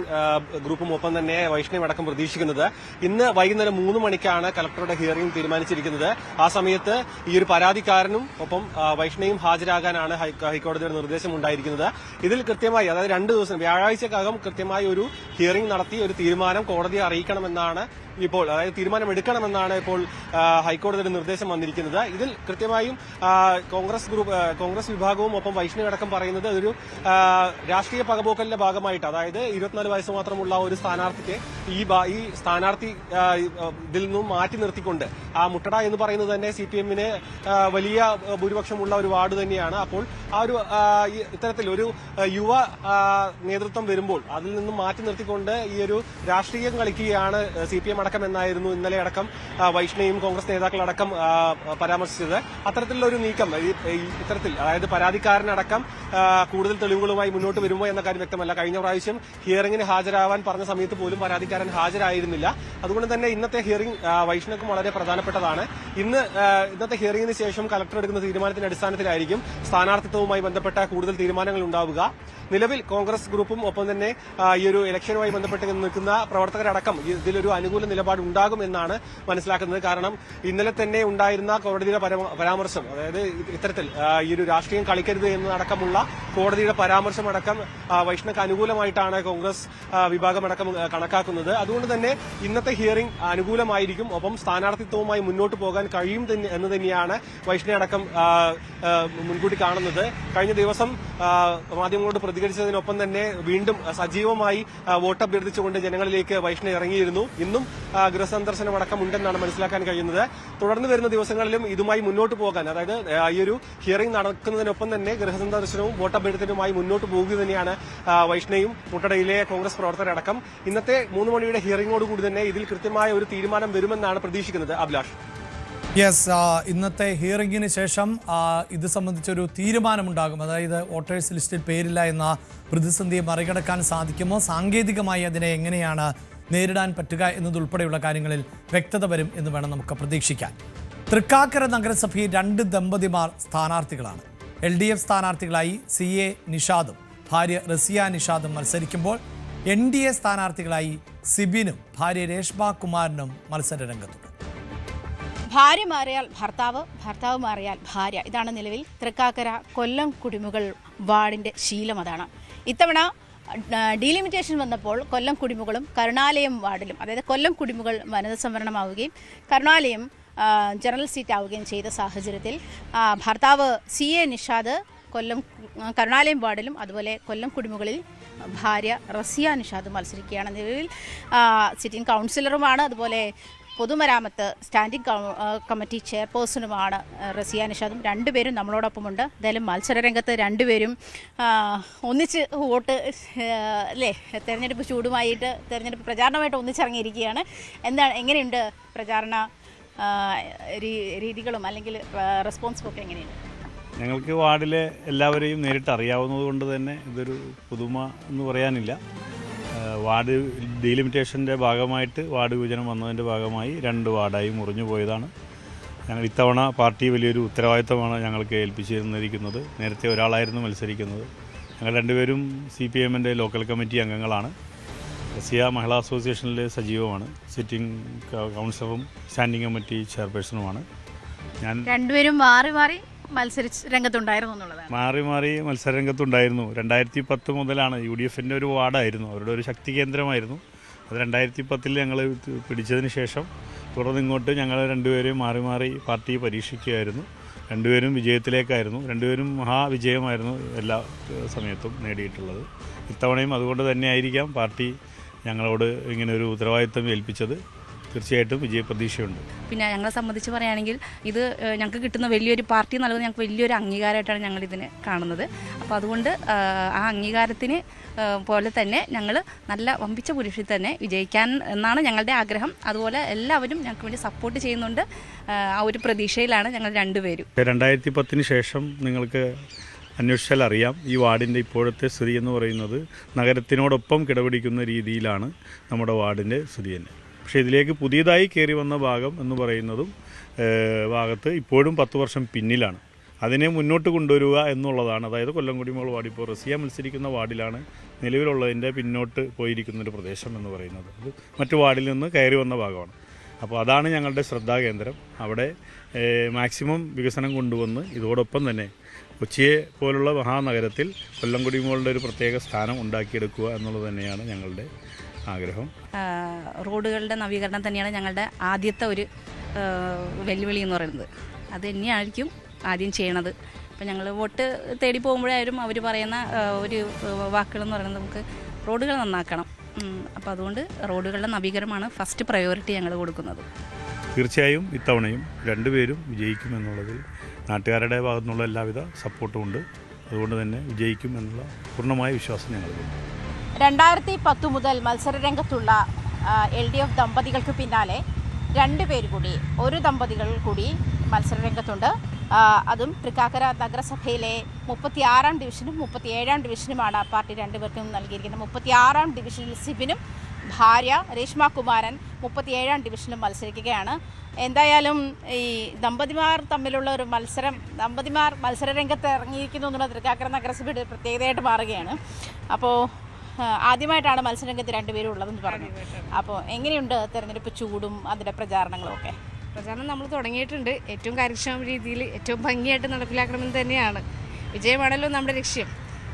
ഗ്രൂപ്പും ഒപ്പം തന്നെ വൈഷ്ണവ് അടക്കം പ്രതീക്ഷിക്കുന്നത്. ഇന്ന് വൈകുന്നേരം 3 മണിക്കാണ് കളക്ടറുടെ ഹിയറിംഗ് തീരുമാനിച്ചിരിക്കുന്നത്. ആ സമയത്ത് ഈ ഒരു പരാതിക്കാരനും ഒപ്പം വൈഷ്ണവും ഹാജരാകാനാണ് ഹൈക്കോടതിയുടെ നിർദ്ദേശം ഉണ്ടായിരിക്കുന്നത്. ഇതിൽ കൃത്യമായി, അതായത് 2 ദിവസം വ്യാഴാഴ്ചക്കകം കൃത്യമായി ഒരു ഹിയറിംഗ് നടത്തി ഒരു തീരുമാനം കോടതിയെ അറിയിക്കണമെന്നാണ് ഇപ്പോൾ, അതായത് തീരുമാനമെടുക്കണമെന്നാണ് ഇപ്പോൾ ഹൈക്കോടതിയുടെ നിർദ്ദേശം വന്നിരിക്കുന്നത്. ഇതിൽ കൃത്യമായും കോൺഗ്രസ് വിഭാഗവും ഒപ്പം വൈഷ്ണവ് അടക്കം പറയുന്നത് ഒരു രാഷ്ട്രീയ പകപോക്കലിന്റെ ഭാഗമായിട്ട്, അതായത് 24 വയസ്സ് മാത്രമുള്ള ഒരു സ്ഥാനാർത്ഥിക്ക് ഈ സ്ഥാനാർത്ഥി ഇതിൽ നിന്നും മാറ്റി നിർത്തിക്കൊണ്ട്, ആ മുട്ടട എന്ന് പറയുന്നത് തന്നെ CPM-ന് വലിയ ഭൂരിപക്ഷമുള്ള ഒരു വാർഡ് തന്നെയാണ്. അപ്പോൾ ആ ഒരു ഇത്തരത്തിൽ ഒരു യുവ നേതൃത്വം വരുമ്പോൾ അതിൽ നിന്നും മാറ്റി നിർത്തിക്കൊണ്ട് ഈ ഒരു രാഷ്ട്രീയം കളിക്കുകയാണ് CPM അടക്കം എന്നായിരുന്നു ഇന്നലെ അടക്കം വൈഷ്ണവും കോൺഗ്രസ് നേതാക്കളടക്കം പരാമർശിച്ചത്. അത്തരത്തിലുള്ള ഒരു നീക്കം ഇത്തരത്തിൽ, അതായത് പരാതിക്കാരനടക്കം കൂടുതൽ തെളിവുകളുമായി മുന്നോട്ട് വരുമോ എന്ന കാര്യം വ്യക്തമല്ല. കഴിഞ്ഞ പ്രാവശ്യം ഹിയറിംഗിന് ഹാജരാവാൻ പറഞ്ഞ സമയത്ത് പോലും പരാതിക്കാരൻ ഹാജരായിരുന്നില്ല. അതുകൊണ്ട് തന്നെ ഇന്നത്തെ ഹിയറിംഗ് വൈഷ്ണവ്ക്കും വളരെ പ്രധാനപ്പെട്ടതാണ്. ഇന്നത്തെ ഹിയറിംഗിന് ശേഷം കളക്ടർ എടുക്കുന്ന തീരുമാനത്തിന്റെ അടിസ്ഥാനത്തിലായിരിക്കും സ്ഥാനാർത്ഥിത്വവുമായി ബന്ധപ്പെട്ട കൂടുതൽ തീരുമാനങ്ങൾ ഉണ്ടാവുക. നിലവിൽ കോൺഗ്രസ് ഗ്രൂപ്പും ഒപ്പം തന്നെ ഈ ഒരു ഇലക്ഷനുമായി ബന്ധപ്പെട്ട് നിൽക്കുന്ന പ്രവർത്തകരടക്കം ഇതിലൊരു അനുകൂല നിലപാട് ഉണ്ടാകുമെന്നാണ് മനസ്സിലാക്കുന്നത്. കാരണം ഇന്നലെ തന്നെ ഉണ്ടായിരുന്ന കോടതിയുടെ പരാമർശം, അതായത് ഇത്തരത്തിൽ ഈ ഒരു രാഷ്ട്രീയം കളിക്കരുത് എന്നതടക്കമുള്ള കോടതിയുടെ പരാമർശം അടക്കം വൈഷ്ണവ്ക്ക് അനുകൂലമായിട്ടാണ് കോൺഗ്രസ് വിഭാഗമടക്കം കണക്കാക്കുന്നത്. അതുകൊണ്ട് തന്നെ ഇന്നത്തെ ഹിയറിംഗ് അനുകൂലമായിരിക്കും. ഒപ്പം സ്ഥാനാർത്ഥിത്വവുമായി മുന്നോട്ട് പോകാൻ കഴിയും എന്ന് തന്നെയാണ് വൈഷ്ണവ് അടക്കം മുൻകൂട്ടി കാണുന്നത്. കഴിഞ്ഞ ദിവസം മാധ്യമങ്ങളോട് പ്രതികരിച്ചതിനൊപ്പം തന്നെ വീണ്ടും സജീവമായി വോട്ട് അഭ്യർത്ഥിച്ചുകൊണ്ട് ജനങ്ങളിലേക്ക് വൈഷ്ണവ് ഇറങ്ങിയിരുന്നു. ഇന്നും ഗൃഹസന്ദർശനം അടക്കം ഉണ്ടെന്നാണ് മനസ്സിലാക്കാൻ കഴിയുന്നത്. തുടർന്ന് വരുന്ന ദിവസങ്ങളിലും ഇതുമായി മുന്നോട്ട് പോകാൻ, അതായത് ഈ ഒരു ഹിയറിംഗ് നടക്കുന്നതിനൊപ്പം തന്നെ ഗൃഹസന്ദർശനവും വോട്ടഭ്യർത്ഥനയുമായി മുന്നോട്ട് പോകുക തന്നെയാണ് വൈഷ്ണയും മുട്ടടയിലെ കോൺഗ്രസ് പ്രവർത്തകരടക്കം. ഇന്നത്തെ 3 മണിയുടെ ഹിയറിംഗോടുകൂടി തന്നെ ഇതിൽ കൃത്യമായ ഒരു തീരുമാനം വരുമെന്നാണ് പ്രതീക്ഷിക്കുന്നത്. അഭിലാഷ്. യെസ്, ഇന്നത്തെ ഹിയറിംഗിന് ശേഷം ഇത് സംബന്ധിച്ചൊരു തീരുമാനമുണ്ടാകും. അതായത് വോട്ടേഴ്സ് ലിസ്റ്റിൽ പേരില്ല എന്ന പ്രതിസന്ധിയെ മറികടക്കാൻ സാധിക്കുമോ, സാങ്കേതികമായി അതിനെ എങ്ങനെയാണ് നേരിടാൻ പറ്റുക എന്നതുൾപ്പെടെയുള്ള കാര്യങ്ങളിൽ വ്യക്തത വരും എന്ന് വേണം നമുക്ക് പ്രതീക്ഷിക്കാൻ. തൃക്കാക്കര നഗരസഭയിൽ 2 ദമ്പതിമാർ സ്ഥാനാർത്ഥികളാണ്. LDF സ്ഥാനാർത്ഥികളായി CA നിഷാദും ഭാര്യ റസിയ നിഷാദും മത്സരിക്കുമ്പോൾ NDA സ്ഥാനാർത്ഥികളായി സിബിനും ഭാര്യ രേഷ്മ കുമാരനും മത്സര രംഗത്തുണ്ട്. ഭാര്യ മാറിയാൽ ഭർത്താവ്, ഭർത്താവ് മാറിയാൽ ഭാര്യ. ഇതാണ് നിലവിൽ തൃക്കാക്കര കൊല്ലം കുടിമുകൾ വാർഡിൻ്റെ ശീലം. അതാണ് ഇത്തവണ ഡീലിമിറ്റേഷൻ വന്നപ്പോൾ കൊല്ലം കുടിമുകളും കരുണാലയം വാർഡിലും, അതായത് കൊല്ലം കുടിമുകൾ വനിതാ സംവരണമാവുകയും കരുണാലയം ജനറൽ സീറ്റ് ആവുകയും ചെയ്ത സാഹചര്യത്തിൽ ഭർത്താവ് CA നിഷാദ് കരുണാലയം വാർഡിലും അതുപോലെ കൊല്ലം കുടിമുകളിൽ ഭാര്യ റസിയ നിഷാദ് മത്സരിക്കുകയാണ്. നിലവിൽ സിറ്റിംഗ് കൗൺസിലറുമാണ്, അതുപോലെ പൊതുമരാമത്ത് സ്റ്റാൻഡിംഗ് കമ്മിറ്റി ചെയർപേഴ്സണുമാണ് റസിയ നിഷാദും. 2 പേരും നമ്മളോടൊപ്പമുണ്ട്. എന്തായാലും മത്സരരംഗത്ത് 2 പേരും ഒന്നിച്ച് വോട്ട് അല്ലേ, തെരഞ്ഞെടുപ്പ് ചൂടുമായിട്ട് തെരഞ്ഞെടുപ്പ് പ്രചാരണമായിട്ട് ഒന്നിച്ചിറങ്ങിയിരിക്കുകയാണ്. എങ്ങനെയുണ്ട് പ്രചാരണ രീതികളും അല്ലെങ്കിൽ റെസ്പോൺസും ഒക്കെ എങ്ങനെയുണ്ട്? ഞങ്ങൾക്ക് വാർഡിലെ എല്ലാവരെയും നേരിട്ട് അറിയാവുന്നത് കൊണ്ട് തന്നെ ഇതൊരു പുതുമ എന്ന് പറയാനില്ല. വാർഡ് ഡീലിമിറ്റേഷൻ്റെ ഭാഗമായിട്ട് വാർഡ് വിഭജനം വന്നതിൻ്റെ ഭാഗമായി 2 വാർഡായി മുറിഞ്ഞു പോയതാണ്. ഞങ്ങൾ ഇത്തവണ പാർട്ടി വലിയൊരു ഉത്തരവാദിത്തമാണ് ഞങ്ങൾക്ക് ഏൽപ്പിച്ചിരുന്നിരിക്കുന്നത്. നേരത്തെ ഒരാളായിരുന്നു മത്സരിക്കുന്നത്. ഞങ്ങൾ 2 പേരും CPMൻ്റെ ലോക്കൽ കമ്മിറ്റി അംഗങ്ങളാണ്. റസിയ മഹിളാ അസോസിയേഷനിൽ സജീവമാണ്. സിറ്റിംഗ് കൗൺസിലറും സ്റ്റാൻഡിംഗ് കമ്മിറ്റി ചെയർപേഴ്സണുമാണ്. ഞാൻ 2 പേരും മാറി മാറി രംഗത്തുണ്ടായിരുന്നു എന്നുള്ളതാണ്. മാറി മാറി മത്സരരംഗത്തുണ്ടായിരുന്നു. 2010 മുതലാണ്. UDFൻ്റെ ഒരു വാർഡായിരുന്നു, അവരുടെ ഒരു ശക്തി കേന്ദ്രമായിരുന്നു. അത് 2010 ഞങ്ങൾ പിടിച്ചതിന് ശേഷം തുടർന്ന് ഇങ്ങോട്ട് ഞങ്ങൾ 2 പേരും മാറി മാറി പാർട്ടി പരീക്ഷിക്കുകയായിരുന്നു. 2 പേരും വിജയത്തിലേക്കായിരുന്നു. 2 പേരും മഹാവിജയമായിരുന്നു എല്ലാ സമയത്തും നേടിയിട്ടുള്ളത്. ഇത്തവണയും അതുകൊണ്ട് തന്നെ ആയിരിക്കാം പാർട്ടി ഞങ്ങളോട് ഇങ്ങനെ ഒരു ഉത്തരവാദിത്തം ഏൽപ്പിച്ചത്. തീർച്ചയായിട്ടും വിജയപ്രതീക്ഷയുണ്ട്. പിന്നെ ഞങ്ങളെ സംബന്ധിച്ച് പറയുകയാണെങ്കിൽ ഇത് ഞങ്ങൾക്ക് കിട്ടുന്ന വലിയൊരു പാർട്ടി നൽകുന്ന ഞങ്ങൾക്ക് വലിയൊരു അംഗീകാരമായിട്ടാണ് ഞങ്ങളിതിനെ കാണുന്നത്. അപ്പോൾ അതുകൊണ്ട് ആ അംഗീകാരത്തിന് പോലെ തന്നെ ഞങ്ങൾ നല്ല വമ്പിച്ച പുരുഷത്തിൽ തന്നെ വിജയിക്കാൻ എന്നാണ് ഞങ്ങളുടെ ആഗ്രഹം. അതുപോലെ എല്ലാവരും ഞങ്ങൾക്ക് വേണ്ടി സപ്പോർട്ട് ചെയ്യുന്നുണ്ട്. ആ ഒരു പ്രതീക്ഷയിലാണ് ഞങ്ങൾ 2 പേരും. 2010 ശേഷം നിങ്ങൾക്ക് അന്വേഷിച്ചാൽ അറിയാം, ഈ വാർഡിൻ്റെ ഇപ്പോഴത്തെ സ്ഥിതി എന്ന് പറയുന്നത് നഗരത്തിനോടൊപ്പം കിടപിടിക്കുന്ന രീതിയിലാണ് നമ്മുടെ വാർഡിൻ്റെ സ്ഥിതി തന്നെ. പക്ഷേ ഇതിലേക്ക് പുതിയതായി കയറി വന്ന ഭാഗം എന്ന് പറയുന്നതും ഭാഗത്ത് ഇപ്പോഴും 10 വർഷം പിന്നിലാണ്. അതിനെ മുന്നോട്ട് കൊണ്ടുവരിക എന്നുള്ളതാണ്. അതായത് കൊല്ലംകുടിമുകൾ വാർഡ് ഇപ്പോൾ റസിയ മത്സരിക്കുന്ന വാർഡിലാണ് നിലവിലുള്ളതിൻ്റെ പിന്നോട്ട് പോയിരിക്കുന്നൊരു പ്രദേശം എന്ന് പറയുന്നത്. അത് മറ്റു വാർഡിൽ നിന്ന് കയറി വന്ന ഭാഗമാണ്. അപ്പോൾ അതാണ് ഞങ്ങളുടെ ശ്രദ്ധാകേന്ദ്രം. അവിടെ മാക്സിമം വികസനം കൊണ്ടുവന്ന് ഇതോടൊപ്പം തന്നെ കൊച്ചിയെ പോലുള്ള മഹാനഗരത്തിൽ കൊല്ലംകുടിമുകളുടെ ഒരു പ്രത്യേക സ്ഥാനം ഉണ്ടാക്കിയെടുക്കുക എന്നുള്ളത് തന്നെയാണ് ഞങ്ങളുടെ ആഗ്രഹം. റോഡുകളുടെ നവീകരണം തന്നെയാണ് ഞങ്ങളുടെ ആദ്യത്തെ ഒരു വെല്ലുവിളി എന്ന് പറയുന്നത്. അത് തന്നെയായിരിക്കും ആദ്യം ചെയ്യണത്. അപ്പോൾ ഞങ്ങൾ വോട്ട് തേടി പോകുമ്പോഴായാലും അവർ പറയുന്ന ഒരു വാക്കുകളെന്ന് പറയുന്നത് നമുക്ക് റോഡുകൾ നന്നാക്കണം. അപ്പോൾ അതുകൊണ്ട് റോഡുകളുടെ നവീകരണമാണ് ഫസ്റ്റ് പ്രയോറിറ്റി ഞങ്ങൾ കൊടുക്കുന്നത്. തീർച്ചയായും ഇത്തവണയും 2 പേരും വിജയിക്കുമെന്നുള്ളതിൽ നാട്ടുകാരുടെ ഭാഗത്തു നിന്നുള്ള എല്ലാവിധ സപ്പോർട്ടും ഉണ്ട്. അതുകൊണ്ട് തന്നെ വിജയിക്കും എന്നുള്ള പൂർണ്ണമായ വിശ്വാസം ഞങ്ങൾക്കുണ്ട്. 2010 മുതൽ മത്സരരംഗത്തുള്ള LDF ദമ്പതികൾക്ക് പിന്നാലെ 2 പേര് കൂടി, ഒരു ദമ്പതികൾ കൂടി മത്സരരംഗത്തുണ്ട്. അതും തൃക്കാക്കര നഗരസഭയിലെ 36-ാം ഡിവിഷനും 37-ാം ഡിവിഷനുമാണ് പാർട്ടി 2 പേർക്കും നൽകിയിരിക്കുന്നത്. 36-ാം ഡിവിഷനിൽ സിബിനും ഭാര്യ രേഷ്മ കുമാരൻ 37-ാം ഡിവിഷനിലും മത്സരിക്കുകയാണ്. എന്തായാലും ഈ ദമ്പതിമാർ തമ്മിലുള്ള ഒരു ദമ്പതിമാർ മത്സരരംഗത്ത് ഇറങ്ങിയിരിക്കുന്നു എന്നുള്ള തൃക്കാക്കര നഗരസഭയുടെ പ്രത്യേകതയായിട്ട് മാറുകയാണ്. അപ്പോൾ ആദ്യമായിട്ടാണ് മത്സരരംഗത്ത് 2 പേരും ഉള്ളതെന്ന് പറഞ്ഞു. അപ്പോൾ എങ്ങനെയുണ്ട് തെരഞ്ഞെടുപ്പ് ചൂടും അതിൻ്റെ പ്രചാരണങ്ങളും ഒക്കെ? പ്രചാരണം നമ്മൾ തുടങ്ങിയിട്ടുണ്ട്. ഏറ്റവും കാര്യക്ഷമ രീതിയിൽ ഏറ്റവും ഭംഗിയായിട്ട് നടപ്പിലാക്കണമെന്ന് തന്നെയാണ്. വിജയമാണല്ലോ നമ്മുടെ ലക്ഷ്യം.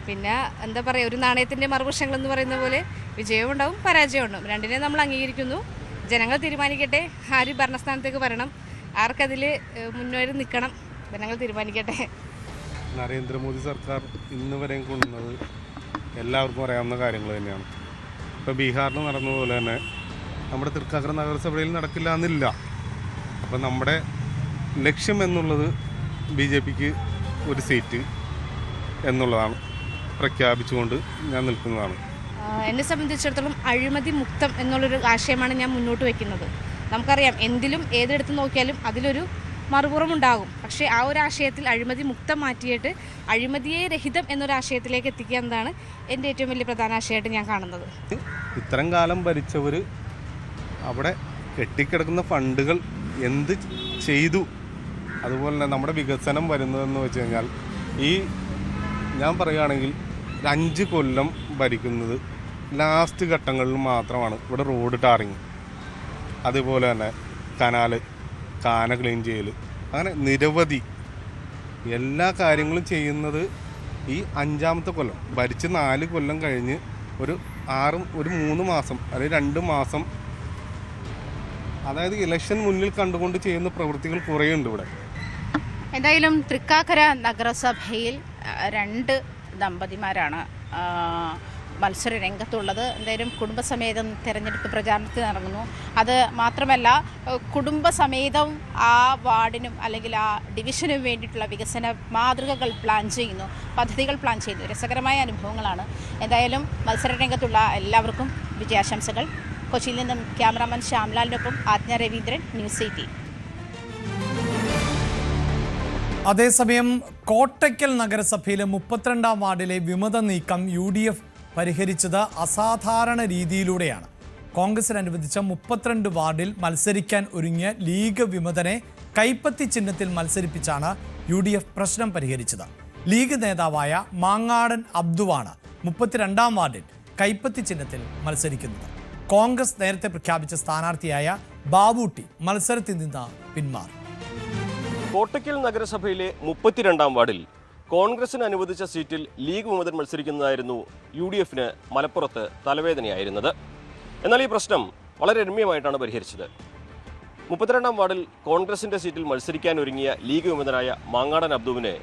പിന്നെ എന്താ പറയുക, ഒരു നാണയത്തിൻ്റെ മറുവശങ്ങളെന്ന് പറയുന്ന പോലെ വിജയവും ഉണ്ടാവും പരാജയവും ഉണ്ടാവും. 2നെ നമ്മൾ അംഗീകരിക്കുന്നു. ജനങ്ങൾ തീരുമാനിക്കട്ടെ ആര് ഭരണസ്ഥാനത്തേക്ക് വരണം, ആർക്കതിൽ മുന്നോട്ട് നിൽക്കണം, ജനങ്ങൾ തീരുമാനിക്കട്ടെ. നരേന്ദ്രമോദി സർക്കാർ ഇന്ന് വരെയും കൊണ്ടുവന്നത് എല്ലാവർക്കും അറിയാവുന്ന കാര്യങ്ങൾ തന്നെയാണ്. ഇപ്പോൾ ബീഹാറിൽ നടന്നതുപോലെ തന്നെ നമ്മുടെ തൃക്കാക്കര നഗരസഭയിൽ നടക്കില്ല എന്നില്ല. അപ്പം നമ്മുടെ ലക്ഷ്യം എന്നുള്ളത് BJPക്ക് ഒരു സീറ്റ് എന്നുള്ളതാണ് പ്രഖ്യാപിച്ചുകൊണ്ട് ഞാൻ നിൽക്കുന്നതാണ്. എന്നെ സംബന്ധിച്ചിടത്തോളം അഴിമതി മുക്തം എന്നുള്ളൊരു ആശയമാണ് ഞാൻ മുന്നോട്ട് വയ്ക്കുന്നത്. നമുക്കറിയാം എന്തിലും ഏതെടുത്ത് നോക്കിയാലും അതിലൊരു മറുപുറമുണ്ടാകും. പക്ഷേ ആ ഒരു ആശയത്തിൽ അഴിമതി മുക്തം മാറ്റിയിട്ട് അഴിമതിയെ രഹിതം എന്നൊരാശയത്തിലേക്ക് എത്തിക്കുക എന്നതാണ് എൻ്റെ ഏറ്റവും വലിയ പ്രധാന ആശയമായിട്ട് ഞാൻ കാണുന്നത്. ഇത്രയും കാലം ഭരിച്ചവർ അവിടെ കെട്ടിക്കിടക്കുന്ന ഫണ്ടുകൾ എന്ത് ചെയ്തു, അതുപോലെ തന്നെ നമ്മുടെ വികസനം വരുന്നതെന്ന് വെച്ച് കഴിഞ്ഞാൽ ഞാൻ പറയുകയാണെങ്കിൽ 5 കൊല്ലം ഭരിക്കുന്നത് ലാസ്റ്റ് ഘട്ടങ്ങളിൽ മാത്രമാണ് ഇവിടെ റോഡ് ടാറിങ്, അതുപോലെ തന്നെ കാന ക്ലീൻ ചെയ്യൽ, അങ്ങനെ നിരവധി എല്ലാ കാര്യങ്ങളും ചെയ്യുന്നത് ഈ 5ാമത്തെ കൊല്ലം ഭരിച്ച് 4 കൊല്ലം കഴിഞ്ഞ് ഒരു 3 മാസം അല്ലെങ്കിൽ 2 മാസം, അതായത് ഇലക്ഷൻ മുന്നിൽ കണ്ടുകൊണ്ട് ചെയ്യുന്ന പ്രവൃത്തികൾ കുറേയുണ്ട് ഇവിടെ. എന്തായാലും തൃക്കാക്കര നഗരസഭയിൽ 2 ദമ്പതിമാരാണ് മത്സര രംഗത്തുള്ളത്. എന്തായാലും കുടുംബസമേതം തെരഞ്ഞെടുപ്പ് പ്രചാരണത്തിൽ ഇറങ്ങുന്നു. അത് മാത്രമല്ല കുടുംബസമേതം ആ വാർഡിനും അല്ലെങ്കിൽ ആ ഡിവിഷനും വേണ്ടിയിട്ടുള്ള വികസന മാതൃകകൾ പ്ലാൻ ചെയ്യുന്നു, പദ്ധതികൾ പ്ലാൻ ചെയ്യുന്നു. രസകരമായ അനുഭവങ്ങളാണ്. എന്തായാലും മത്സര രംഗത്തുള്ള എല്ലാവർക്കും വിജയാശംസകൾ. കൊച്ചിയിൽ നിന്നും ക്യാമറാമാൻ ശ്യാംലാലിനൊപ്പം ആജ്ഞ രവീന്ദ്രൻ, ന്യൂസ് 18. അതേസമയം കോട്ടയ്ക്കൽ നഗരസഭയിലെ 32ാം വാർഡിലെ വിമത നീക്കം UDF പരിഹരിച്ചത് അസാധാരണ രീതിയിലൂടെയാണ്. കോൺഗ്രസിന് അനുവദിച്ച 32 വാർഡിൽ മത്സരിക്കാൻ ഒരുങ്ങിയ ലീഗ് വിമതനെ കൈപ്പത്തി ചിഹ്നത്തിൽ മത്സരിപ്പിച്ചാണ് UDF പ്രശ്നം പരിഹരിച്ചത്. ലീഗ് നേതാവായ മാങ്ങാടൻ അബ്ദുവാണ് 32ാം വാർഡിൽ കൈപ്പത്തി ചിഹ്നത്തിൽ മത്സരിക്കുന്നത്. കോൺഗ്രസ് നേരത്തെ പ്രഖ്യാപിച്ച സ്ഥാനാർത്ഥിയായ ബാബൂട്ടി മത്സരത്തിൽ നിന്ന് പിന്മാറി. കോട്ടയ്ക്കൽ നഗരസഭയിലെ 32ാം വാർഡിൽ കോൺഗ്രസിന് അനുവദിച്ച സീറ്റിൽ ലീഗ് വിമതൻ മത്സരിക്കുന്നതായിരുന്നു UDFന് മലപ്പുറത്ത് തലവേദനയായിരുന്നത്. എന്നാൽ ഈ പ്രശ്നം വളരെ രമ്യമായിട്ടാണ് പരിഹരിച്ചത്. 32ാം വാർഡിൽ കോൺഗ്രസിന്റെ സീറ്റിൽ മത്സരിക്കാൻ ഒരുങ്ങിയ ലീഗ് വിമതനായ മാങ്ങാടൻ അബ്ദുവിനെ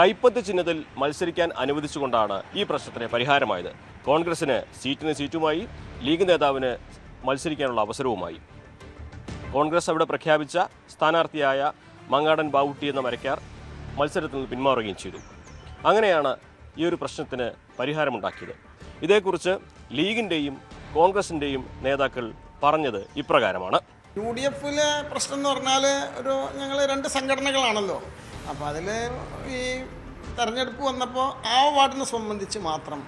കൈപ്പത്തി ചിഹ്നത്തിൽ മത്സരിക്കാൻ അനുവദിച്ചുകൊണ്ടാണ് ഈ പ്രശ്നത്തിന് പരിഹാരമായത്. കോൺഗ്രസിന് സീറ്റുമായി, ലീഗ് നേതാവിന് മത്സരിക്കാനുള്ള അവസരവുമായി. കോൺഗ്രസ് അവിടെ പ്രഖ്യാപിച്ച സ്ഥാനാർത്ഥിയായ മാങ്ങാടൻ ബാവൂട്ടി എന്ന മരക്കാർ മത്സരത്തിൽ നിന്ന് പിന്മാറുകയും ചെയ്തു. അങ്ങനെയാണ് ഈ ഒരു പ്രശ്നത്തിന് പരിഹാരമുണ്ടാക്കിയത്. ഇതേക്കുറിച്ച് ലീഗിൻ്റെയും കോൺഗ്രസിൻ്റെയും നേതാക്കൾ പറഞ്ഞത് ഇപ്രകാരമാണ്. UDFിലെ പ്രശ്നം എന്ന് പറഞ്ഞാൽ ഞങ്ങൾ 2 സംഘടനകളാണല്ലോ. അപ്പോൾ അതിൽ ഈ തെരഞ്ഞെടുപ്പ് വന്നപ്പോൾ ആ വാർഡിനെ സംബന്ധിച്ച് മാത്രം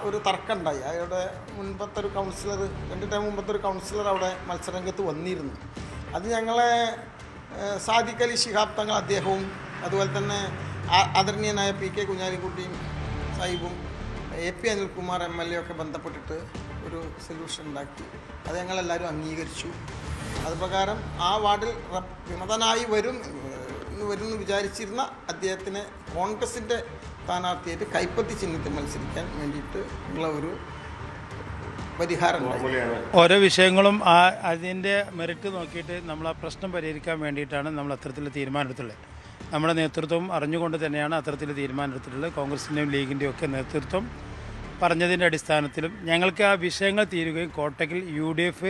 ഒരു തർക്കമുണ്ടായി. അയാളുടെ മുൻപത്തെ ഒരു കൗൺസിലർ, 2 ടൈം മുമ്പത്തെ ഒരു കൗൺസിലർ അവിടെ മത്സരരംഗത്ത് വന്നിരുന്നു. അത് ഞങ്ങളെ സാദിഖ് അലി ശിഹാബ് തങ്ങൾ അദ്ദേഹവും അതുപോലെ തന്നെ ആദരണീയനായ PK കുഞ്ഞാലിക്കുട്ടിയും സാഹിബും AP അനിൽകുമാർ MLA ഒക്കെ ബന്ധപ്പെട്ടിട്ട് ഒരു സൊല്യൂഷൻ ഉണ്ടാക്കി. അത് ഞങ്ങളെല്ലാവരും അംഗീകരിച്ചു. അതുപ്രകാരം ആ വാർഡിൽ വിമതനായി വരുമെന്ന് വിചാരിച്ചിരുന്ന അദ്ദേഹത്തിന് കോൺഗ്രസിൻ്റെ സ്ഥാനാർത്ഥിയായിട്ട് കൈപ്പത്തി ചിഹ്നത്തിൽ മത്സരിക്കാൻ വേണ്ടിയിട്ട് ഉള്ള ഒരു പരിഹാരം. ഓരോ വിഷയങ്ങളും അതിൻ്റെ മെറിറ്റ് നോക്കിയിട്ട് നമ്മൾ ആ പ്രശ്നം പരിഹരിക്കാൻ വേണ്ടിയിട്ടാണ് നമ്മൾ അത്തരത്തിൽ തീരുമാനമെടുത്തുള്ളത്. നമ്മുടെ നേതൃത്വം അറിഞ്ഞുകൊണ്ട് തന്നെയാണ് അത്തരത്തിൽ തീരുമാനമെടുത്തിട്ടുള്ളത്. കോൺഗ്രസിൻ്റെയും ലീഗിൻ്റെയും ഒക്കെ നേതൃത്വം പറഞ്ഞതിൻ്റെ അടിസ്ഥാനത്തിലും ഞങ്ങൾക്ക് ആ വിഷയങ്ങൾ തീരുകയും കോട്ടയ്ക്കൽ UDF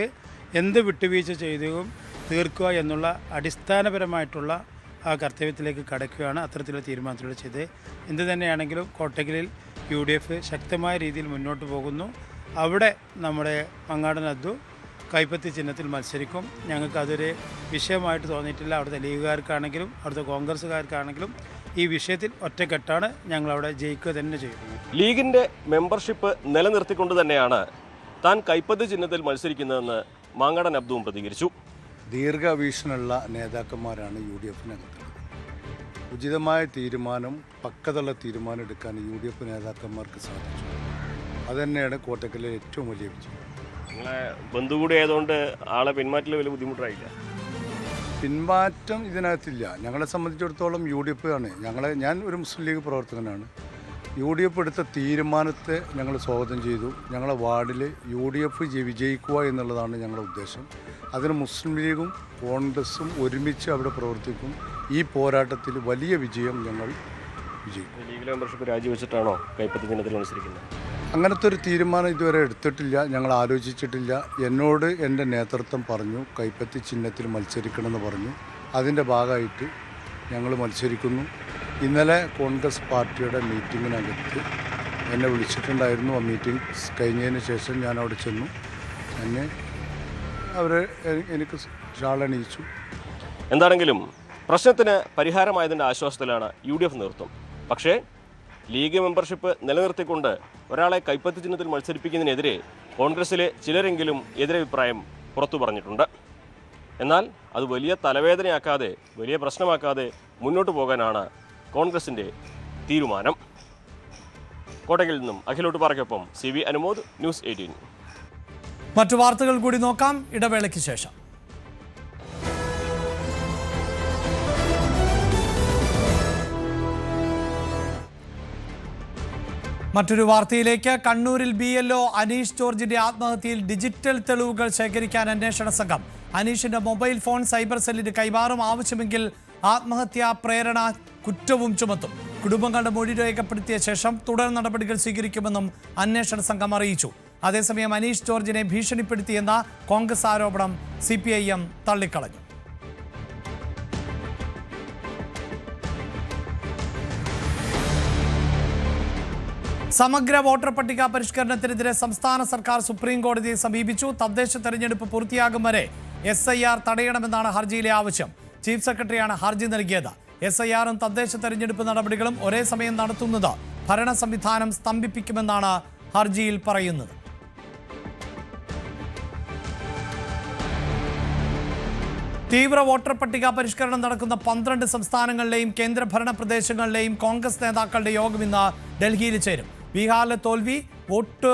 എന്ത് വിട്ടുവീഴ്ച ചെയ്യുകയും തീർക്കുക എന്നുള്ള അടിസ്ഥാനപരമായിട്ടുള്ള ആ കർത്തവ്യത്തിലേക്ക് കടക്കുകയാണ് അത്തരത്തിലുള്ള തീരുമാനത്തിലൂടെ ചെയ്തത്. എന്ത് തന്നെയാണെങ്കിലും കോട്ടയ്ക്കലിൽ UDF ശക്തമായ രീതിയിൽ മുന്നോട്ട് പോകുന്നു. അവിടെ നമ്മുടെ മാങ്ങാടൻ അബ്ദു കൈപ്പത്തി ചിഹ്നത്തിൽ മത്സരിക്കും. ഞങ്ങൾക്ക് അതൊരു വിഷയമായിട്ട് തോന്നിയിട്ടില്ല. അവിടുത്തെ ലീഗുകാർക്കാണെങ്കിലും അവിടുത്തെ കോൺഗ്രസ്സുകാർക്കാണെങ്കിലും ഈ വിഷയത്തിൽ ഒറ്റക്കെട്ടാണ്. ഞങ്ങളവിടെ ജയിക്കുക തന്നെ ചെയ്യുന്നത്. ലീഗിൻ്റെ മെമ്പർഷിപ്പ് നിലനിർത്തിക്കൊണ്ട് തന്നെയാണ് താൻ കൈപ്പത്തി ചിഹ്നത്തിൽ മത്സരിക്കുന്നതെന്ന് മാങ്ങാടൻ അബ്ദുവും പ്രതികരിച്ചു. ദീർഘവീക്ഷണമുള്ള നേതാക്കന്മാരാണ് UDFിനകത്തുള്ളത്. ഉചിതമായ തീരുമാനം, പക്വതയുള്ള തീരുമാനം എടുക്കാൻ UDF നേതാക്കന്മാർക്ക് സാധിച്ചു. അതുതന്നെയാണ് കോട്ടയ്ക്കലിലെ ഏറ്റവും വലിയ വിജയം. നിങ്ങളെ ബന്ധു കൂടി ആയതുകൊണ്ട് ആളെ പിന്മാറ്റൽ വലിയ ബുദ്ധിമുട്ടായില്ല? പിന്മാറ്റം ഇതിനകത്തില്ല. ഞങ്ങളെ സംബന്ധിച്ചിടത്തോളം UDF ആണ്. ഞാൻ ഒരു മുസ്ലിം ലീഗ് പ്രവർത്തകനാണ്. UDF എടുത്ത തീരുമാനത്തെ ഞങ്ങൾ സ്വാഗതം ചെയ്തു. ഞങ്ങളുടെ വാർഡിൽ UDF വിജയിക്കുക എന്നുള്ളതാണ് ഞങ്ങളുടെ ഉദ്ദേശം. അതിന് മുസ്ലിം ലീഗും കോൺഗ്രസും ഒരുമിച്ച് അവിടെ പ്രവർത്തിക്കും. ഈ പോരാട്ടത്തിൽ വലിയ വിജയം ഞങ്ങൾ വിജയിക്കും. ലീഗിലെ മെമ്പർഷിപ്പ് രാജിവെച്ചിട്ടാണോ കൈപ്പത്തി ചിഹ്നത്തിൽ മത്സരിക്കുന്നത്? അങ്ങനത്തെ ഒരു തീരുമാനം ഇതുവരെ എടുത്തിട്ടില്ല, ഞങ്ങൾ ആലോചിച്ചിട്ടില്ല. എന്നോട് എൻ്റെ നേതൃത്വം പറഞ്ഞു കൈപ്പത്തി ചിഹ്നത്തിൽ മത്സരിക്കണമെന്ന് പറഞ്ഞു. അതിൻ്റെ ഭാഗമായിട്ട് ഞങ്ങൾ മത്സരിക്കുന്നു. ഇന്നലെ കോൺഗ്രസ് പാർട്ടിയുടെ മീറ്റിങ്ങിനകത്ത് എന്നെ വിളിച്ചിട്ടുണ്ടായിരുന്നു. ആ മീറ്റിംഗ് കഴിഞ്ഞതിന് ശേഷം ഞാൻ അവിടെ ചെന്നു. എന്നെ അവർ എനിക്ക് ഷാളണിയിച്ചു. എന്താണെങ്കിലും പ്രശ്നത്തിന് പരിഹാരമായതിൻ്റെ ആശ്വാസത്തിലാണ് UDF നേതൃത്വം. പക്ഷേ ലീഗ് മെമ്പർഷിപ്പ് നിലനിർത്തിക്കൊണ്ട് ഒരാളെ കൈപ്പത്തി ചിഹ്നത്തിൽ മത്സരിപ്പിക്കുന്നതിനെതിരെ കോൺഗ്രസിലെ ചിലരെങ്കിലും എതിരഭിപ്രായം പുറത്തു പറഞ്ഞിട്ടുണ്ട്. എന്നാൽ അത് വലിയ തലവേദനയാക്കാതെ, വലിയ പ്രശ്നമാക്കാതെ മുന്നോട്ട് പോകാനാണ് കോൺഗ്രസിൻ്റെ തീരുമാനം. കോട്ടയ്ക്കിൽ നിന്നും അഖിലോട്ട് പാറയ്ക്കൊപ്പം CV അനുമോദ്, ന്യൂസ് 18. മറ്റു വാർത്തകൾ കൂടി നോക്കാം ഇടവേളയ്ക്ക് ശേഷം. മറ്റൊരു വാർത്തയിലേക്ക്. കണ്ണൂരിൽ BLO അനീഷ് ജോർജിന്റെ ആത്മഹത്യയിൽ ഡിജിറ്റൽ തെളിവുകൾ ശേഖരിക്കാൻ അന്വേഷണ സംഘം. അനീഷിന്റെ മൊബൈൽ ഫോൺ സൈബർ സെല്ലിന് കൈമാറും. ആവശ്യമെങ്കിൽ ആത്മഹത്യാ പ്രേരണ കുറ്റവും ചുമത്തും. കുടുംബങ്ങളുടെ മൊഴി രേഖപ്പെടുത്തിയ ശേഷം തുടർ നടപടികൾ സ്വീകരിക്കുമെന്നും അന്വേഷണ സംഘം അറിയിച്ചു. അതേസമയം അനീഷ് ജോർജിനെ ഭീഷണിപ്പെടുത്തിയെന്ന കോൺഗ്രസ് ആരോപണം CPIM തള്ളിക്കളഞ്ഞു. സമഗ്ര വോട്ടർ പട്ടിക പരിഷ്കരണത്തിനെതിരെ സംസ്ഥാന സർക്കാർ സുപ്രീം കോടതിയെ സമീപിച്ചു. തദ്ദേശ തെരഞ്ഞെടുപ്പ് പൂർത്തിയാകും വരെ SIR തടയണമെന്നാണ് ഹർജിയിലെ ആവശ്യം. ചീഫ് സെക്രട്ടറിയാണ് ഹർജി നൽകിയത്. SIRഉം തദ്ദേശ തെരഞ്ഞെടുപ്പ് നടപടികളും ഒരേ സമയം നടത്തുന്നത് ഭരണ സംവിധാനം സ്തംഭിപ്പിക്കുമെന്നാണ് ഹർജിയിൽ പറയുന്നത്. തീവ്ര വോട്ടർ പട്ടിക പരിഷ്കരണം നടക്കുന്ന 12 സംസ്ഥാനങ്ങളിലെയും കേന്ദ്രഭരണ പ്രദേശങ്ങളിലെയും കോൺഗ്രസ് നേതാക്കളുടെ യോഗം ഇന്ന് ഡൽഹിയിൽ ചേരും. ബീഹാറിലെ തോൽവി വോട്ട്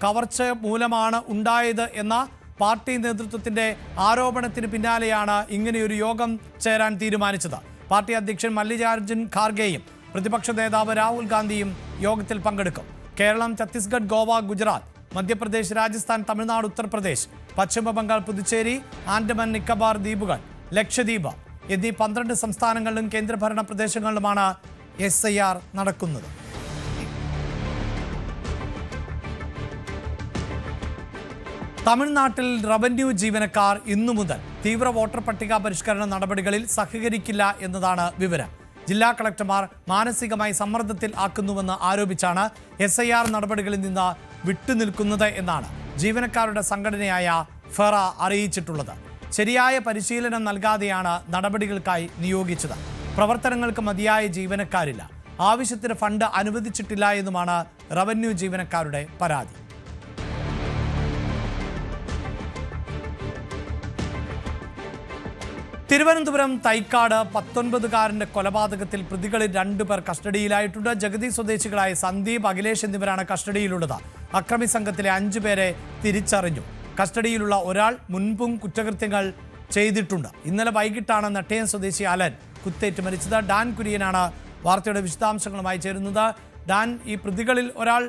കവർച്ച മൂലമാണ് ഉണ്ടായത് എന്ന പാർട്ടി നേതൃത്വത്തിന്റെ ആരോപണത്തിന് പിന്നാലെയാണ് ഇങ്ങനെയൊരു യോഗം ചേരാൻ തീരുമാനിച്ചത്. പാർട്ടി അധ്യക്ഷൻ മല്ലികാർജുൻ ഖാർഗെയും പ്രതിപക്ഷ നേതാവ് രാഹുൽ ഗാന്ധിയും യോഗത്തിൽ പങ്കെടുക്കും. കേരളം, ഛത്തീസ്ഗഡ്, ഗോവ, ഗുജറാത്ത്, മധ്യപ്രദേശ്, രാജസ്ഥാൻ, തമിഴ്നാട്, ഉത്തർപ്രദേശ്, പശ്ചിമ ബംഗാൾ, പുതുച്ചേരി, ആൻഡമാൻ നിക്കോബാർ ദ്വീപുകൾ, ലക്ഷദ്വീപ് എന്നീ 12 സംസ്ഥാനങ്ങളിലും കേന്ദ്രഭരണ പ്രദേശങ്ങളിലുമാണ് SIR നടക്കുന്നത്. തമിഴ്നാട്ടിൽ റവന്യൂ ജീവനക്കാർ ഇന്നു മുതൽ തീവ്ര വോട്ടർ പട്ടിക പരിഷ്കരണ നടപടികളിൽ സഹകരിക്കില്ല എന്നതാണ് വിവരം. ജില്ലാ കളക്ടർമാർ മാനസികമായി സമ്മർദ്ദത്തിൽ ആക്കുന്നുവെന്ന് ആരോപിച്ചാണ് SIR നടപടികളിൽ നിന്ന് വിട്ടുനിൽക്കുന്നത് എന്നാണ് ജീവനക്കാരുടെ സംഘടനയായ ഫെറ അറിയിച്ചിട്ടുള്ളത്. ശരിയായ പരിശീലനം നൽകാതെയാണ് നടപടികൾക്കായി നിയോഗിച്ചത്. പ്രവർത്തനങ്ങൾക്ക് മതിയായ ജീവനക്കാരില്ല. ആവശ്യത്തിന് ഫണ്ട് അനുവദിച്ചിട്ടില്ല എന്നുമാണ് റവന്യൂ ജീവനക്കാരുടെ പരാതി. തിരുവനന്തപുരം തൈക്കാട് 19കാരന്റെ കൊലപാതകത്തിൽ പ്രതികളിൽ 2 പേർ കസ്റ്റഡിയിലായിട്ടുണ്ട്. ജഗതി സ്വദേശികളായ സന്ദീപ്, അഖിലേഷ് എന്നിവരാണ് കസ്റ്റഡിയിലുള്ളത്. അക്രമി സംഘത്തിലെ 5 പേരെ തിരിച്ചറിഞ്ഞു. കസ്റ്റഡിയിലുള്ള ഒരാൾ മുൻപും കുറ്റകൃത്യങ്ങൾ ചെയ്തിട്ടുണ്ട്. ഇന്നലെ വൈകിട്ടാണ് നെട്ടയം സ്വദേശി അലൻ കുത്തേറ്റ് മരിച്ചത്. ഡാൻ കുര്യനാണ് വാർത്തയുടെ വിശദാംശങ്ങളുമായി ചേരുന്നത്. ഡാൻ, ഈ പ്രതികളിൽ ഒരാൾ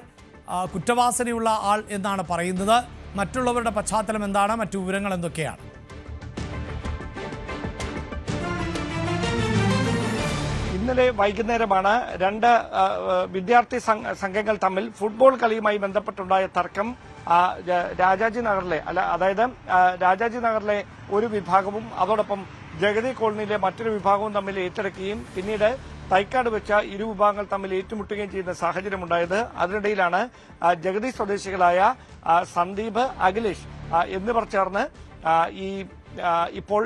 കുറ്റവാസനയുള്ള ആൾ എന്നാണ് പറയുന്നത്. മറ്റുള്ളവരുടെ പശ്ചാത്തലം എന്താണ്? മറ്റു വിവരങ്ങൾ എന്തൊക്കെയാണ്? ഇന്നലെ വൈകുന്നേരമാണ് 2 വിദ്യാർത്ഥി സംഘങ്ങൾ തമ്മിൽ ഫുട്ബോൾ കളിയുമായി ബന്ധപ്പെട്ടുണ്ടായ തർക്കം രാജാജി നഗറിലെ ഒരു വിഭാഗവും അതോടൊപ്പം ജഗതി കോളനിയിലെ മറ്റൊരു വിഭാഗവും തമ്മിൽ ഏറ്റെടുക്കുകയും പിന്നീട് തൈക്കാട് വെച്ച ഇരു വിഭാഗങ്ങൾ തമ്മിൽ ഏറ്റുമുട്ടുകയും ചെയ്യുന്ന സാഹചര്യമുണ്ടായത്. അതിനിടയിലാണ് ജഗതി സ്വദേശികളായ സന്ദീപ്, അഖിലേഷ് എന്നിവർ ചേർന്ന് ഇപ്പോൾ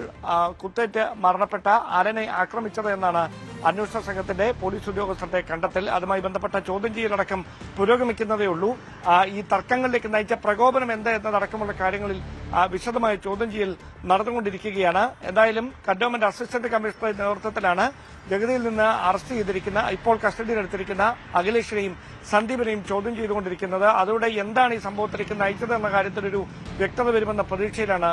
കുത്തേറ്റ് മരണപ്പെട്ട അലനെ ആക്രമിച്ചത് എന്നാണ് അന്വേഷണ സംഘത്തിന്റെ പോലീസ് ഉദ്യോഗസ്ഥരുടെ കണ്ടെത്തൽ. അതുമായി ബന്ധപ്പെട്ട ചോദ്യം ചെയ്യലടക്കം പുരോഗമിക്കുന്നതേ ഉള്ളൂ. ഈ തർക്കങ്ങളിലേക്ക് നയിച്ച പ്രകോപനം എന്താ എന്നതടക്കമുള്ള കാര്യങ്ങളിൽ വിശദമായ ചോദ്യം ചെയ്യൽ നടന്നുകൊണ്ടിരിക്കുകയാണ്. എന്തായാലും കന്റോൺമെന്റ് അസിസ്റ്റന്റ് കമ്മീഷണറുടെ നേതൃത്വത്തിലാണ് ജഗതിയിൽ നിന്ന് അറസ്റ്റ് ചെയ്തിരിക്കുന്ന, ഇപ്പോൾ കസ്റ്റഡിയിലെടുത്തിരിക്കുന്ന അഖിലേഷിനെയും സന്ദീപിനെയും ചോദ്യം ചെയ്തുകൊണ്ടിരിക്കുന്നത്. അതോടെ എന്താണ് ഈ സംഭവത്തിലേക്ക് നയിച്ചത് എന്ന കാര്യത്തിലൊരു വ്യക്തത വരുമെന്ന പ്രതീക്ഷയിലാണ്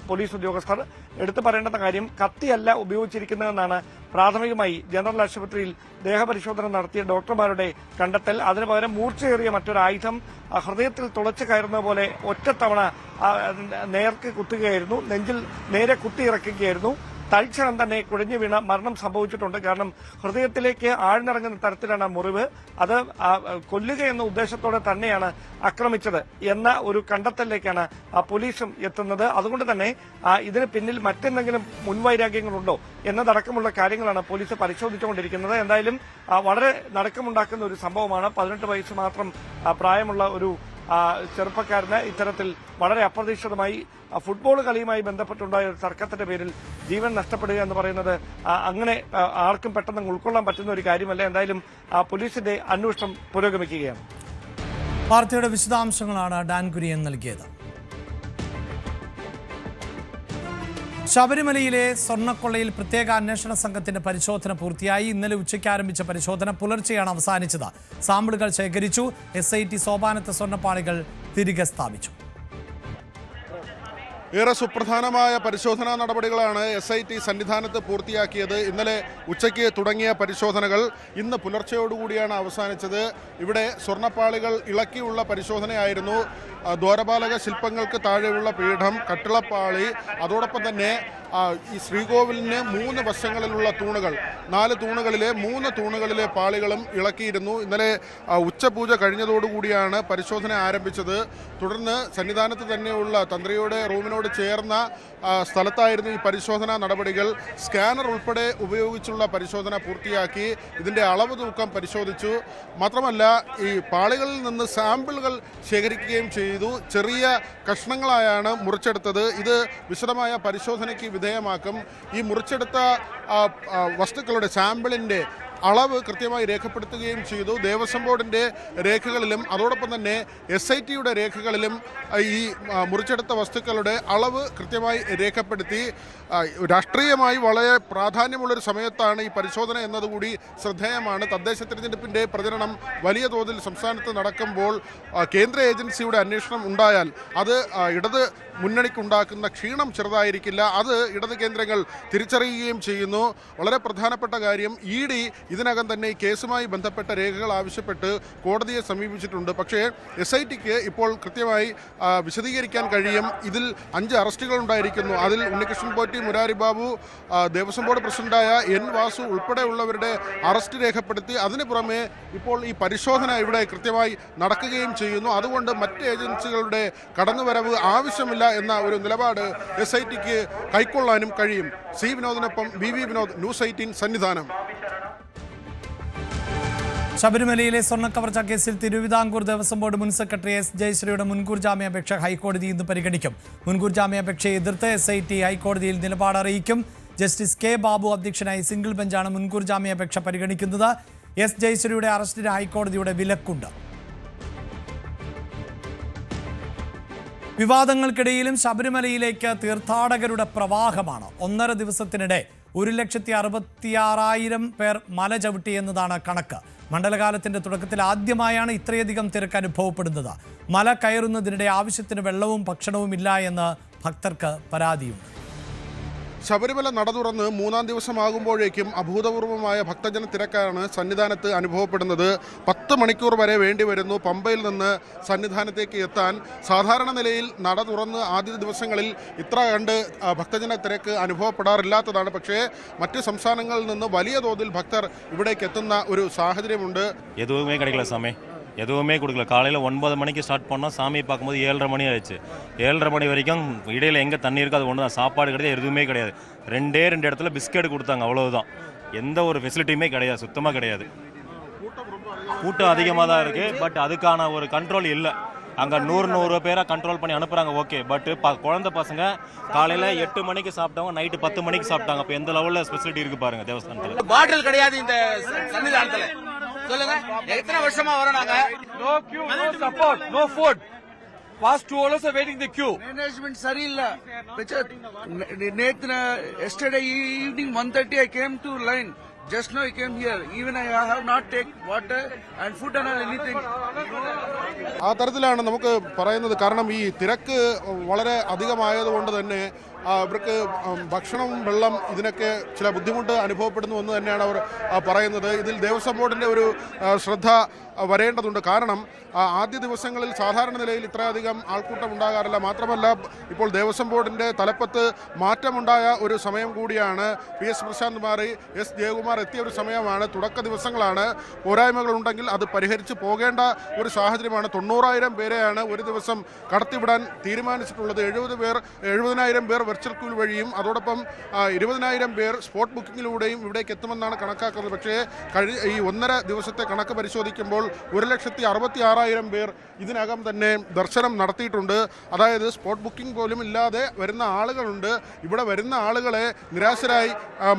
പോലീസ് ഉദ്യോഗസ്ഥർ. എടുത്തു പറയേണ്ടുന്ന കാര്യം, കത്തിയല്ല ഉപയോഗിച്ചിരിക്കുന്നതെന്നാണ് പ്രാഥമികമായി ജനറൽ ആശുപത്രിയിൽ ദേഹപരിശോധന നടത്തിയ ഡോക്ടർമാരുടെ കണ്ടെത്തൽ. അതിനു പകരം മൂർച്ചയേറിയ മറ്റൊരു ആയുധം ഹൃദയത്തിൽ തുളച്ചു കയറുന്ന പോലെ ഒറ്റത്തവണ നേർക്ക് കുത്തുകയായിരുന്നു, നെഞ്ചിൽ നേരെ കുത്തിയിറക്കുകയായിരുന്നു. തൽക്ഷണം തന്നെ കുഴഞ്ഞു വീണ മരണം സംഭവിച്ചിട്ടുണ്ട്. കാരണം ഹൃദയത്തിലേക്ക് ആഴ്ന്നിറങ്ങുന്ന തരത്തിലാണ് മുറിവ്. അത് കൊല്ലുക എന്ന ഉദ്ദേശത്തോടെ തന്നെയാണ് ആക്രമിച്ചത് എന്ന ഒരു കണ്ടെത്തലിലേക്കാണ് പോലീസും എത്തുന്നത്. അതുകൊണ്ട് തന്നെ ഇതിന് പിന്നിൽ മറ്റെന്തെങ്കിലും മുൻവൈരാഗ്യങ്ങളുണ്ടോ എന്നതടക്കമുള്ള കാര്യങ്ങളാണ് പോലീസ് പരിശോധിച്ചുകൊണ്ടിരിക്കുന്നത്. എന്തായാലും വളരെ നടക്കമുണ്ടാക്കുന്ന ഒരു സംഭവമാണ്. 18 വയസ്സ് മാത്രം പ്രായമുള്ള ഒരു ചെറുപ്പക്കാരന് ഇത്തരത്തിൽ വളരെ അപ്രതീക്ഷിതമായി ഫുട്ബോൾ കളിയുമായി ബന്ധപ്പെട്ടുണ്ടായ ഒരു തർക്കത്തിന്റെ പേരിൽ ജീവൻ നഷ്ടപ്പെടുക എന്ന് പറയുന്നത് അങ്ങനെ ആർക്കും പെട്ടെന്ന് ഉൾക്കൊള്ളാൻ പറ്റുന്ന ഒരു കാര്യമല്ല. എന്തായാലും പോലീസിന്റെ അന്വേഷണം പുരോഗമിക്കുകയാണ്. വാർത്തയുടെ വിശദാംശങ്ങളാണ് ഡാൻ കുര്യൻ നൽകിയത്. ശബരിമലയിലെ സ്വർണ്ണക്കൊള്ളയിൽ പ്രത്യേക അന്വേഷണ സംഘത്തിന്റെ പരിശോധന പൂർത്തിയായി. ഇന്നലെ ഉച്ചയ്ക്ക് ആരംഭിച്ച പരിശോധന പുലർച്ചെയാണ് അവസാനിച്ചത്. സാമ്പിളുകൾ ശേഖരിച്ചു. SIT സോപാനത്തെ സ്വർണ്ണപ്പാളികൾ തിരികെ സ്ഥാപിച്ചു. ഏറെ സുപ്രധാനമായ പരിശോധനാ നടപടികളാണ് SIT സന്നിധാനത്ത് പൂർത്തിയാക്കിയത്. ഇന്നലെ ഉച്ചയ്ക്ക് തുടങ്ങിയ പരിശോധനകൾ ഇന്ന് പുലർച്ചയോടുകൂടിയാണ് അവസാനിച്ചത്. ഇവിടെ സ്വർണ്ണപ്പാളികൾ ഇളക്കിയുള്ള പരിശോധനയായിരുന്നു. ദ്വാരപാലക ശില്പങ്ങൾക്ക് താഴെയുള്ള പീഠം, കട്ടിളപ്പാളി, അതോടൊപ്പം തന്നെ ഈ ശ്രീകോവിലിന് 3 വശങ്ങളിലുള്ള തൂണുകൾ, 4 തൂണുകളിലെ 3 തൂണുകളിലെ പാളികളും ഇളക്കിയിരുന്നു. ഇന്നലെ ഉച്ചപൂജ കഴിഞ്ഞതോടുകൂടിയാണ് പരിശോധന ആരംഭിച്ചത്. തുടർന്ന് സന്നിധാനത്ത് തന്നെയുള്ള തന്ത്രിയുടെ റൂമിനോട് ചേർന്ന സ്ഥലത്തായിരുന്നു ഈ പരിശോധനാ നടപടികൾ. സ്കാനർ ഉൾപ്പെടെ ഉപയോഗിച്ചുള്ള പരിശോധന പൂർത്തിയാക്കി. ഇതിൻ്റെ അളവ് തൂക്കം പരിശോധിച്ചു. മാത്രമല്ല ഈ പാളികളിൽ നിന്ന് സാമ്പിളുകൾ ശേഖരിക്കുകയും ചെയ്തു. ചെറിയ കഷ്ണങ്ങളായാണ് മുറിച്ചെടുത്തത്. ഇത് വിശദമായ പരിശോധനയ്ക്ക് വിധേയമാക്കും. ഈ മുറിച്ചെടുത്ത വസ്തുക്കളുടെ സാമ്പിളിൻ്റെ അളവ് കൃത്യമായി രേഖപ്പെടുത്തുകയും ചെയ്തു. ദേവസ്വം ബോർഡിൻ്റെ രേഖകളിലും അതോടൊപ്പം തന്നെ SITയുടെ രേഖകളിലും ഈ മുറിച്ചെടുത്ത വസ്തുക്കളുടെ അളവ് കൃത്യമായി രേഖപ്പെടുത്തി. രാഷ്ട്രീയമായി വളരെ പ്രാധാന്യമുള്ളൊരു സമയത്താണ് ഈ പരിശോധന എന്നതുകൂടി ശ്രദ്ധേയമാണ്. തദ്ദേശ തിരഞ്ഞെടുപ്പിൻ്റെ പ്രചരണം വലിയ തോതിൽ സംസ്ഥാനത്ത് നടക്കുമ്പോൾ കേന്ദ്ര ഏജൻസിയുടെ അന്വേഷണം ഉണ്ടായാൽ അത് ഇടത് മുന്നണിക്കുണ്ടാക്കുന്ന ക്ഷീണം ചെറുതായിരിക്കില്ല. അത് ഇടത് കേന്ദ്രങ്ങൾ തിരിച്ചറിയുകയും ചെയ്യുന്നു. വളരെ പ്രധാനപ്പെട്ട കാര്യം, ED ഇതിനകം തന്നെ ഈ കേസുമായി ബന്ധപ്പെട്ട രേഖകൾ ആവശ്യപ്പെട്ട് കോടതിയെ സമീപിച്ചിട്ടുണ്ട്. പക്ഷേ SITക്ക് ഇപ്പോൾ കൃത്യമായി വിശദീകരിക്കാൻ കഴിയും. ഇതിൽ 5 അറസ്റ്റുകൾ ഉണ്ടായിരിക്കുന്നു. അതിൽ ഉണ്ണികൃഷ്ണൻ പോറ്റി, മുരാരി ബാബു, ദേവസ്വം ബോർഡ് പ്രസിഡന്റായ N വാസു ഉൾപ്പെടെയുള്ളവരുടെ അറസ്റ്റ് രേഖപ്പെടുത്തി. അതിന് പുറമെ ഇപ്പോൾ ഈ പരിശോധന ഇവിടെ കൃത്യമായി നടക്കുകയും ചെയ്യുന്നു. അതുകൊണ്ട് മറ്റ് ഏജൻസികളുടെ കടന്നുവരവ് ആവശ്യമില്ല എന്ന ഒരു നിലപാട് SITക്ക് കൈക്കൊള്ളാനും കഴിയും. C വിനോദിനൊപ്പം BV Vinod, news 18 Sannidhanam. ശബരിമലയിലെ സ്വർണ്ണക്കവർച്ച കേസിൽ തിരുവിതാംകൂർ ദേവസ്വം ബോർഡ് മുൻ സെക്രട്ടറി S ജയശ്രീയുടെ മുൻകൂർ ജാമ്യാപേക്ഷ ഹൈക്കോടതി ഇന്ന് പരിഗണിക്കും. മുൻകൂർ ജാമ്യാപേക്ഷയെ എതിർത്ത് SIT ഹൈക്കോടതിയിൽ നിലപാട് അറിയിക്കും. ജസ്റ്റിസ് K ബാബു അധ്യക്ഷനായി സിംഗിൾ ബെഞ്ചാണ് മുൻകൂർ ജാമ്യാപേക്ഷ പരിഗണിക്കുന്നത്. S ജയശ്രീയുടെ അറസ്റ്റിന് ഹൈക്കോടതിയുടെ വിലക്കുണ്ട്. വിവാദങ്ങൾക്കിടയിലും ശബരിമലയിലേക്ക് തീർത്ഥാടകരുടെ പ്രവാഹമാണ്. 1.5 ദിവസത്തിനിടെ 1,66,000 പേർ മല ചവിട്ടി എന്നതാണ് കണക്ക്. മണ്ഡലകാലത്തിന്റെ തുടക്കത്തിൽ ആദ്യമായാണ് ഇത്രയധികം തിരക്ക് അനുഭവപ്പെടുന്നത്. മല കയറുന്നതിനിടെ ആവശ്യത്തിന് വെള്ളവും ഭക്ഷണവും ഇല്ല എന്ന് ഭക്തർക്ക് പരാതിയുണ്ട്. ശബരിമല നട തുറന്ന് 3-ാം ദിവസമാകുമ്പോഴേക്കും അഭൂതപൂർവമായ ഭക്തജന തിരക്കാണ് സന്നിധാനത്ത് അനുഭവപ്പെടുന്നത്. 10 മണിക്കൂർ വരെ വേണ്ടിവരുന്നു പമ്പയിൽ നിന്ന് സന്നിധാനത്തേക്ക് എത്താൻ. സാധാരണ നിലയിൽ നട തുറന്ന് ആദ്യ ദിവസങ്ങളിൽ ഇത്ര കണ്ട് ഭക്തജന തിരക്ക് അനുഭവപ്പെടാറില്ലാത്തതാണ്. പക്ഷേ മറ്റ് സംസ്ഥാനങ്ങളിൽ നിന്ന് വലിയ തോതിൽ ഭക്തർ இவடேக்கு எத்துന്ന ஒரு சாஹச்சரியமுண்டு. எதுவுமே கிடைக்கல சாமி, எதுவுமே கொடுக்கல. காலையில் 9 மணிக்கு ஸ்டார்ட் பண்ணோம், சாமியை பார்க்கும்போது 7:30 மணி ஆயிடுச்சு. 7:30 மணி வரைக்கும் இடையில் எங்கே தண்ணி இருக்குது அது ஒன்று தான். சாப்பாடு கிடையாது, எதுவுமே கிடையாது. 2 இடத்துல பிஸ்கெட் கொடுத்தாங்க, அவ்வளவுதான். எந்த ஒரு ஃபெசிலிட்டியுமே கிடையாது, சுத்தமாக கிடையாது. கூட்டம் அதிகமாக தான் இருக்குது, பட் அதுக்கான ஒரு கண்ட்ரோல் இல்லை. அங்கே 100 பேரை கண்ட்ரோல் பண்ணி அனுப்புகிறாங்க, ஓகே. பட் குழந்தை பசங்க காலையில் 8 மணிக்கு சாப்பிட்டவங்க நைட்டு 10 மணிக்கு சாப்பிட்டாங்க. இப்போ எந்த லெவலில் ஸ்பெசிலிட்டி இருக்குது பாருங்க தேவஸ்தானத்தில். பாட்டில் கிடையாது இந்த சன்னிதானத்தில். சொல்லுங்க, எத்தனை வருஷமா வரோம்? No queue, no support, no food. Past 2 hours are waiting the queue. Management சரியில்லை. நேத்து yesterday evening 1:30 I came to line. Just now I came here. Even I have not take water and food and anything. ആ തരത്തിലാണ് നമുക്ക് പറയുന്നത്. കാരണം ഈ തിരക്ക് വളരെ അധികമായതുകൊണ്ട് തന്നെ ഇവർക്ക് ഭക്ഷണം, വെള്ളം ഇതിനൊക്കെ ചില ബുദ്ധിമുട്ട് അനുഭവപ്പെടുന്നു എന്ന് തന്നെയാണ് അവർ പറയുന്നത്. ഇതിൽ ദേവസ്വം ബോർഡിൻ്റെ ഒരു ശ്രദ്ധ വരേണ്ടതുണ്ട്. കാരണം ആദ്യ ദിവസങ്ങളിൽ സാധാരണ നിലയിൽ ഇത്രയധികം ആൾക്കൂട്ടം ഉണ്ടാകാറില്ല. മാത്രമല്ല ഇപ്പോൾ ദേവസ്വം ബോർഡിൻ്റെ തലപ്പത്ത് മാറ്റമുണ്ടായ ഒരു സമയം കൂടിയാണ്. PS പ്രശാന്ത് മാറി S ജയകുമാർ എത്തിയ ഒരു സമയമാണ്. തുടക്ക ദിവസങ്ങളാണ്. പോരായ്മകളുണ്ടെങ്കിൽ അത് പരിഹരിച്ച് പോകേണ്ട ഒരു സാഹചര്യമാണ്. 90,000 പേരെയാണ് ഒരു ദിവസം കടത്തിവിടാൻ തീരുമാനിച്ചിട്ടുള്ളത്. 70,000 പേർ വെർച്വൽ ക്യൂ വഴിയും അതോടൊപ്പം 20,000 പേർ സ്പോട്ട് ബുക്കിങ്ങിലൂടെയും ഇവിടേക്ക് എത്തുമെന്നാണ് കണക്കാക്കുന്നത്. പക്ഷേ ഈ 1.5 ദിവസത്തെ കണക്ക് പരിശോധിക്കുമ്പോൾ 1,66,000 പേർ ഇതിനകം തന്നെ ദർശനം നടത്തിയിട്ടുണ്ട്. അതായത് സ്പോട്ട് ബുക്കിംഗ് പോലും ഇല്ലാതെ വരുന്ന ആളുകളുണ്ട്. ഇവിടെ വരുന്ന ആളുകളെ നിരാശരായി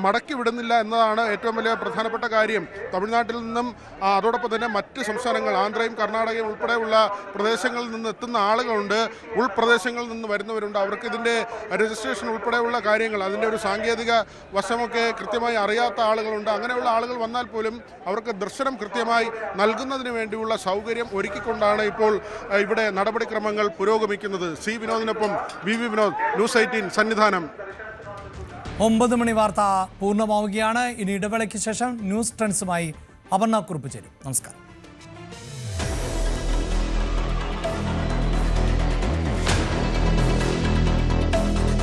മടക്കി വിടുന്നില്ല എന്നതാണ് ഏറ്റവും വലിയ പ്രധാനപ്പെട്ട കാര്യം. തമിഴ്നാട്ടിൽ നിന്നും അതോടൊപ്പം തന്നെ മറ്റ് സംസ്ഥാനങ്ങൾ, ആന്ധ്രയും കർണാടകയും ഉൾപ്പെടെയുള്ള പ്രദേശങ്ങളിൽ നിന്ന് എത്തുന്ന ആളുകളുണ്ട്. ഉൾപ്രദേശങ്ങളിൽ നിന്ന് വരുന്നവരുണ്ട്. അവർക്ക് ഇതിൻ്റെ രജിസ്ട്രേഷൻ ഉൾപ്പെടെയുള്ള കാര്യങ്ങൾ, അതിൻ്റെ ഒരു സാങ്കേതിക വശമൊക്കെ കൃത്യമായി അറിയാത്ത ആളുകളുണ്ട്. അങ്ങനെയുള്ള ആളുകൾ വന്നാൽ പോലും അവർക്ക് ദർശനം കൃത്യമായി നൽകുന്നതിന് വേണ്ടിയുള്ള സൗകര്യം ഒരുക്കിക്കൊണ്ടാണ് ഇപ്പോൾ ഇവിടെ നടപടിക്രമങ്ങൾ പുരോഗമിക്കുന്നത്. സി വിനോദിനൊപ്പം VV വിനോദ്, ന്യൂസ് 18 സന്നിധാനം. 9 മണി വാർത്ത പൂർണ്ണമാവുകയാണ്. ഇനി ഇടവേളയ്ക്ക് ശേഷം ന്യൂസ് ട്രെൻഡ്സുമായി അപർണ കുറുപ്പ് ചേരും. നമസ്കാരം.